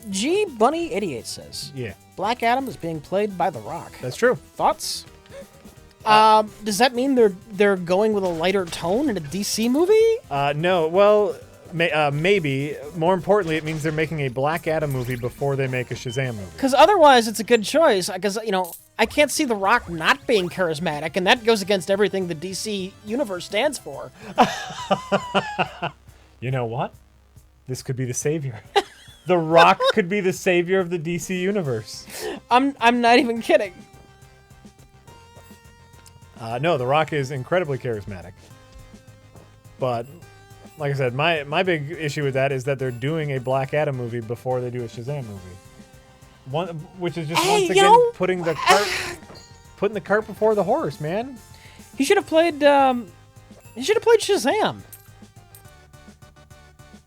G Bunny 88 says, Yeah. Black Adam is being played by The Rock. That's true. Thoughts? Does that mean they're going with a lighter tone in a DC movie? No. Well, maybe. More importantly, it means they're making a Black Adam movie before they make a Shazam movie. Because otherwise, it's a good choice. Because I can't see The Rock not being charismatic, and that goes against everything the DC universe stands for. You know what? This could be the savior. The Rock could be the savior of the DC universe. I'm not even kidding. No, The Rock is incredibly charismatic. But, like I said, my big issue with that is that they're doing a Black Adam movie before they do a Shazam movie. Which is just once again putting the cart before the horse, man. He should have played. He should have played Shazam.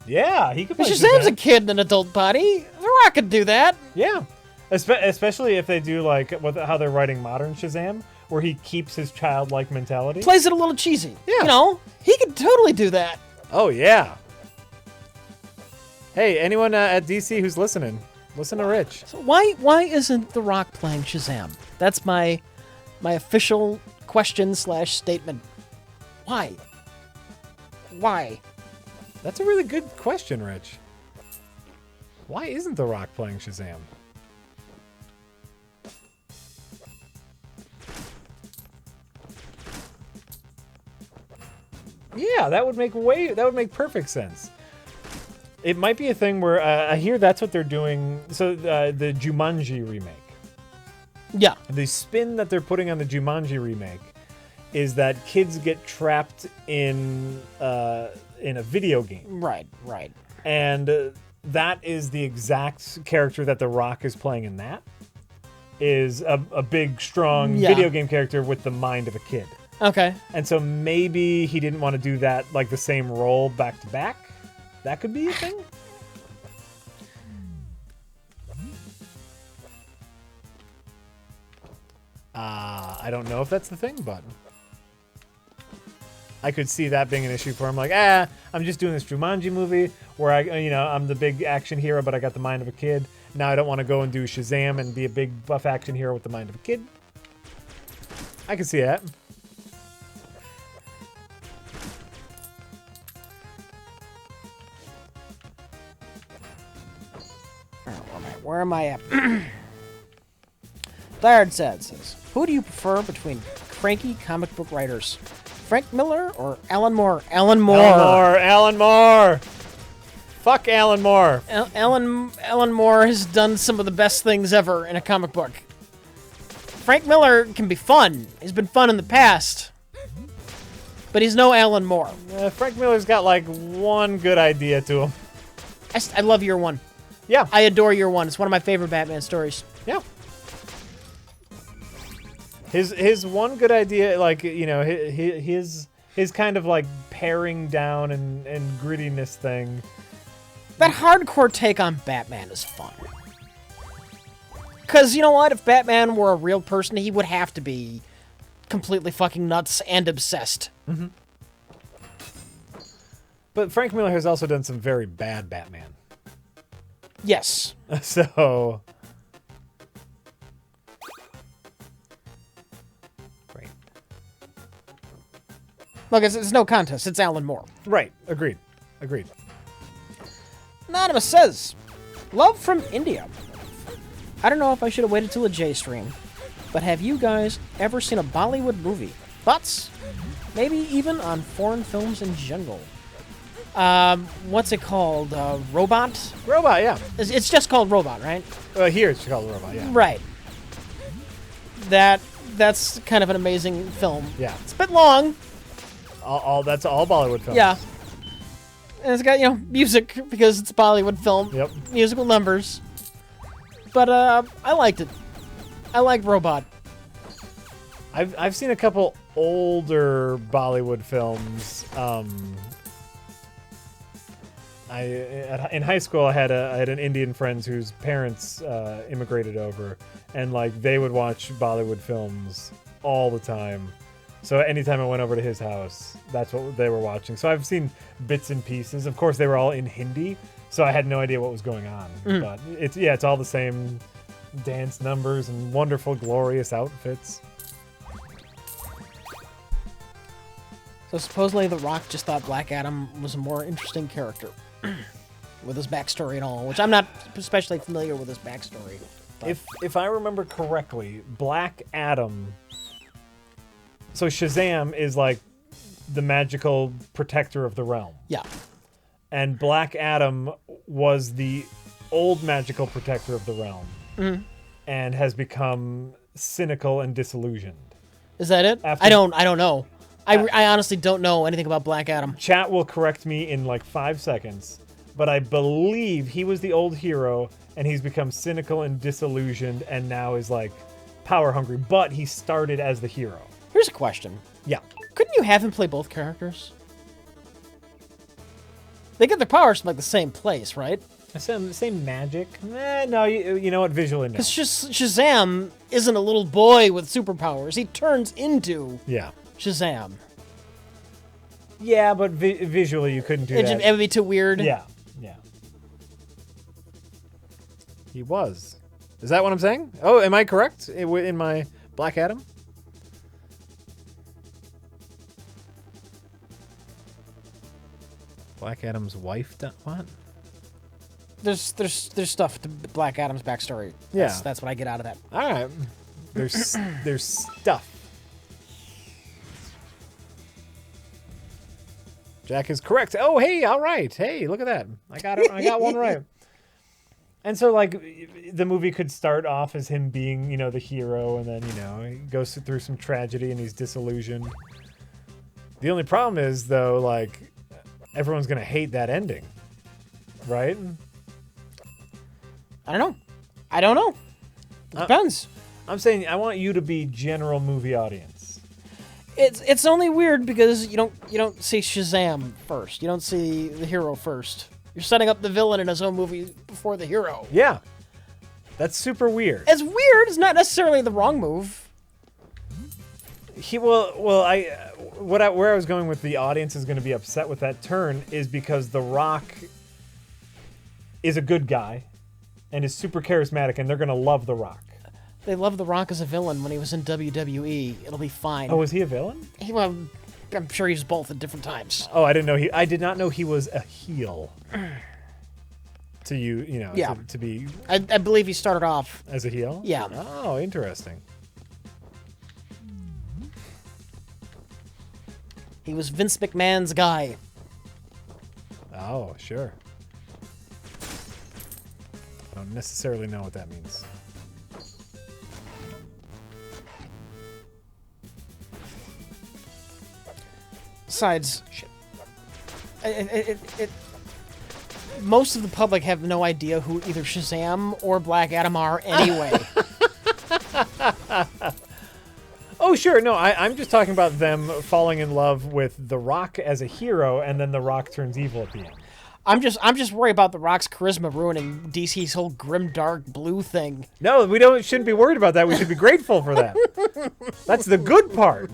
Yeah, he could play Shazam's Shazam. a kid in an adult body. The Rock could do that. Yeah, especially if they do like how they're writing modern Shazam, where he keeps his childlike mentality. Plays it a little cheesy. Yeah. He could totally do that. Oh yeah. Hey, anyone at DC who's listening, listen to Rich. So why isn't The Rock playing Shazam? That's my official question / statement. Why? Why? That's a really good question, Rich. Why isn't The Rock playing Shazam? Yeah, that would make perfect sense. It might be a thing where I hear that's what they're doing. So the Jumanji remake. Yeah. The spin that they're putting on the Jumanji remake is that kids get trapped in a video game. Right. And that is the exact character that The Rock is playing in that. Is a big, strong video game character with the mind of a kid. Okay. And so maybe he didn't want to do that, like the same role back to back. That could be a thing. I don't know if that's the thing, but I could see that being an issue for him. Like, I'm just doing this Jumanji movie where I'm the big action hero, but I got the mind of a kid. Now I don't want to go and do Shazam and be a big buff action hero with the mind of a kid. I can see that. Where am I at? Third says, who do you prefer between cranky comic book writers? Frank Miller or Alan Moore? Alan Moore. Fuck Alan Moore. Alan Moore has done some of the best things ever in a comic book. Frank Miller can be fun. He's been fun in the past. But he's no Alan Moore. Frank Miller's got like one good idea to him. I love Year One. Yeah. I adore Year One. It's one of my favorite Batman stories. Yeah. His one good idea, like, his kind of like paring down and grittiness thing. That hardcore take on Batman is fun. Because, you know what? If Batman were a real person, he would have to be completely fucking nuts and obsessed. Mm-hmm. But Frank Miller has also done some very bad Batman. Yes. So... Great. Look, it's no contest. It's Alan Moore. Right. Agreed. Anonymous says, love from India. I don't know if I should have waited till a J stream, but have you guys ever seen a Bollywood movie? Thoughts? Maybe even on foreign films in general. What's it called? Robot? Robot, yeah. It's just called Robot, right? Here it's called Robot, yeah. Right. That's kind of an amazing film. Yeah. It's a bit long. That's all Bollywood films. Yeah. And it's got, music because it's a Bollywood film. Yep. Musical numbers. But I liked it. I like Robot. I've seen a couple older Bollywood films. In high school, I had an Indian friend whose parents immigrated over, and like they would watch Bollywood films all the time. So anytime I went over to his house, that's what they were watching. So I've seen bits and pieces. Of course, they were all in Hindi, so I had no idea what was going on. But it's all the same dance numbers and wonderful, glorious outfits. So supposedly The Rock just thought Black Adam was a more interesting character. With his backstory and all, which I'm not especially familiar with his backstory. But. If I remember correctly, Black Adam... So Shazam is like the magical protector of the realm. Yeah. And Black Adam was the old magical protector of the realm. And has become cynical and disillusioned. Is that it? I don't know. I honestly don't know anything about Black Adam. Chat will correct me in like 5 seconds, but I believe he was the old hero and he's become cynical and disillusioned and now is like power hungry, but he started as the hero. Here's a question. Yeah. Couldn't you have him play both characters? They get their powers from like the same place, right? Same magic? No, you know what? Visually, no. Because Shazam isn't a little boy with superpowers. He turns into Shazam. Yeah, but visually you couldn't do that. It would be too weird. Yeah. He was. Is that what I'm saying? Oh, am I correct in my Black Adam? Black Adam's wife? What? There's stuff to Black Adam's backstory. That's what I get out of that. All right. There's stuff. Jack is correct. Oh, hey, all right. Hey, look at that. I got it. I got one right. And so, like, the movie could start off as him being, the hero, and then, he goes through some tragedy and he's disillusioned. The only problem is, though, like, everyone's going to hate that ending. Right? I don't know. It depends. I'm saying I want you to be general movie audience. It's only weird because you don't see Shazam first. You don't see the hero first. You're setting up the villain in his own movie before the hero. Yeah. That's super weird. It's weird. It's not necessarily the wrong move. Where I was going with the audience is going to be upset with that turn is because The Rock is a good guy and is super charismatic, and they're going to love The Rock. They love The Rock as a villain when he was in WWE. It'll be fine. Oh, was he a villain? I'm sure he was both at different times. Oh, I didn't know I did not know he was a heel. To to be. I believe he started off as a heel. Yeah. Oh, interesting. He was Vince McMahon's guy. Oh, sure. I don't necessarily know what that means. Besides, most of the public have no idea who either Shazam or Black Adam are anyway. Oh, sure. No, I'm just talking about them falling in love with The Rock as a hero, and then The Rock turns evil at the end. I'm just worried about The Rock's charisma ruining DC's whole grim dark blue thing. No, shouldn't be worried about that. We should be grateful for that. That's the good part.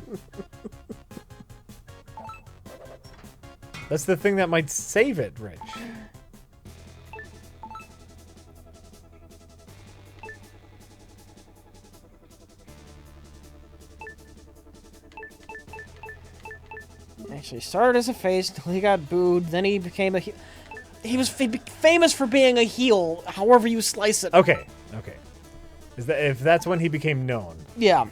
That's the thing that might save it, Rich. Actually, started as a face until he got booed. Then he became a. He was famous for being a heel. However you slice it. Okay. If that's when he became known? Yeah.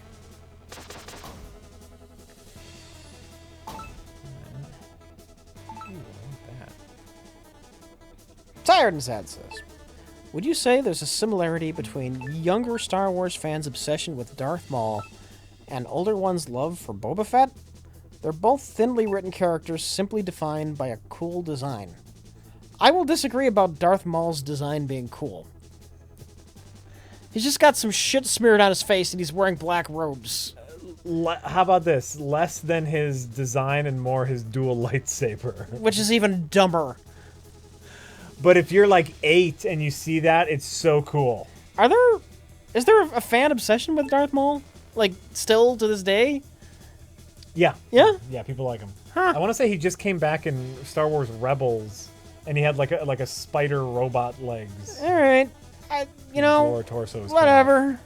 Tired and Sad says, would you say there's a similarity between younger Star Wars fans' obsession with Darth Maul and older ones' love for Boba Fett? They're both thinly written characters simply defined by a cool design. I will disagree about Darth Maul's design being cool. He's just got some shit smeared on his face and he's wearing black robes. How about this? Less than his design and more his dual lightsaber. Which is even dumber. But if you're like 8 and you see that, it's so cool. Is there a fan obsession with Darth Maul? Like, still to this day? Yeah. Yeah? Yeah, people like him. Huh. I want to say he just came back in Star Wars Rebels, and he had like a spider robot legs. All right. You know, Lower torso was whatever.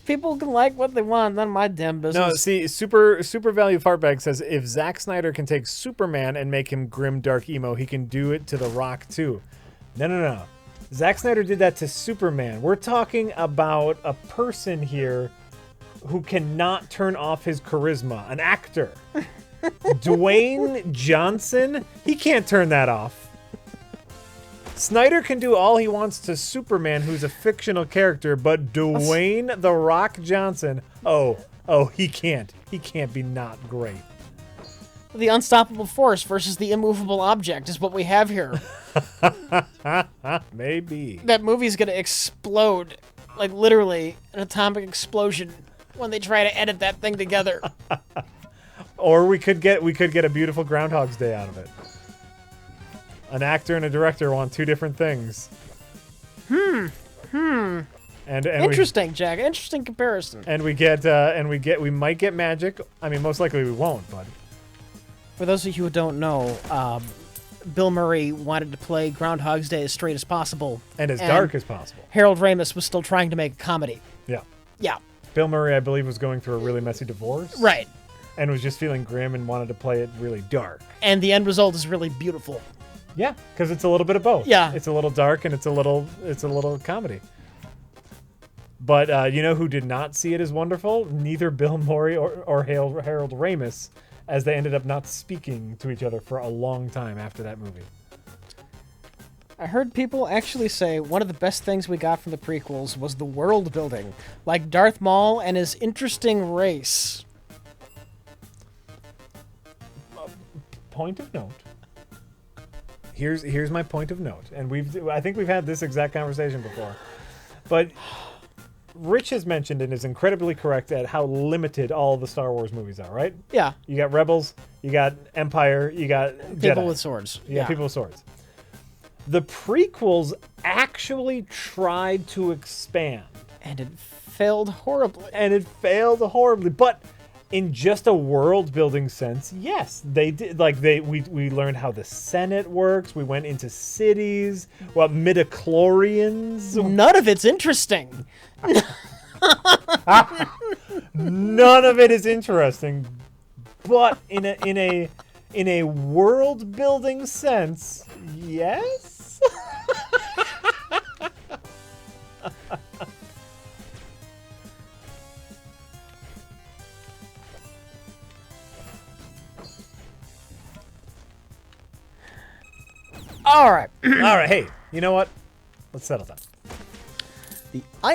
People can like what they want, none of my damn business. No, see, Super Value Fartbag says if Zack Snyder can take Superman and make him grim, dark emo, he can do it to The Rock too. No. Zack Snyder did that to Superman. We're talking about a person here who cannot turn off his charisma, an actor. Dwayne Johnson, he can't turn that off. Snyder can do all he wants to Superman, who's a fictional character, but Dwayne The Rock Johnson, oh, he can't. He can't be not great. The unstoppable force versus the immovable object is what we have here. Maybe. That movie's gonna explode. Like, literally, an atomic explosion when they try to edit that thing together. Or we could get a beautiful Groundhog's Day out of it. An actor and a director want two different things. And Interesting, Jack. Interesting comparison. We might get magic. I mean, most likely we won't, but For those of you who don't know, Bill Murray wanted to play Groundhog's Day as straight as possible. and as dark as possible. Harold Ramis was still trying to make a comedy. Yeah. Yeah. Bill Murray, I believe, was going through a really messy divorce. Right. And was just feeling grim and wanted to play it really dark. And the end result is really beautiful. Yeah, because it's a little bit of both. Yeah. It's a little dark and it's a little comedy. But you know who did not see it as wonderful? Neither Bill Murray or Harold Ramis, as they ended up not speaking to each other for a long time after that movie. I heard people actually say one of the best things we got from the prequels was the world building, like Darth Maul and his interesting race. Point of note. Here's my point of note, and I think we've had this exact conversation before, but Rich has mentioned and is incredibly correct at how limited all the Star Wars movies are. Right? Yeah. You got Rebels, you got Empire, you got People Jedi. with swords. You got people with swords. The prequels actually tried to expand, And it failed horribly. and it failed horribly. But in just a world building sense, yes, they did. Like we learned how the Senate works. We went into cities. What midichlorians? None of it's interesting. None of it is interesting. But in a world building sense, yes. All right. All right. Hey, you know what? Let's settle down. The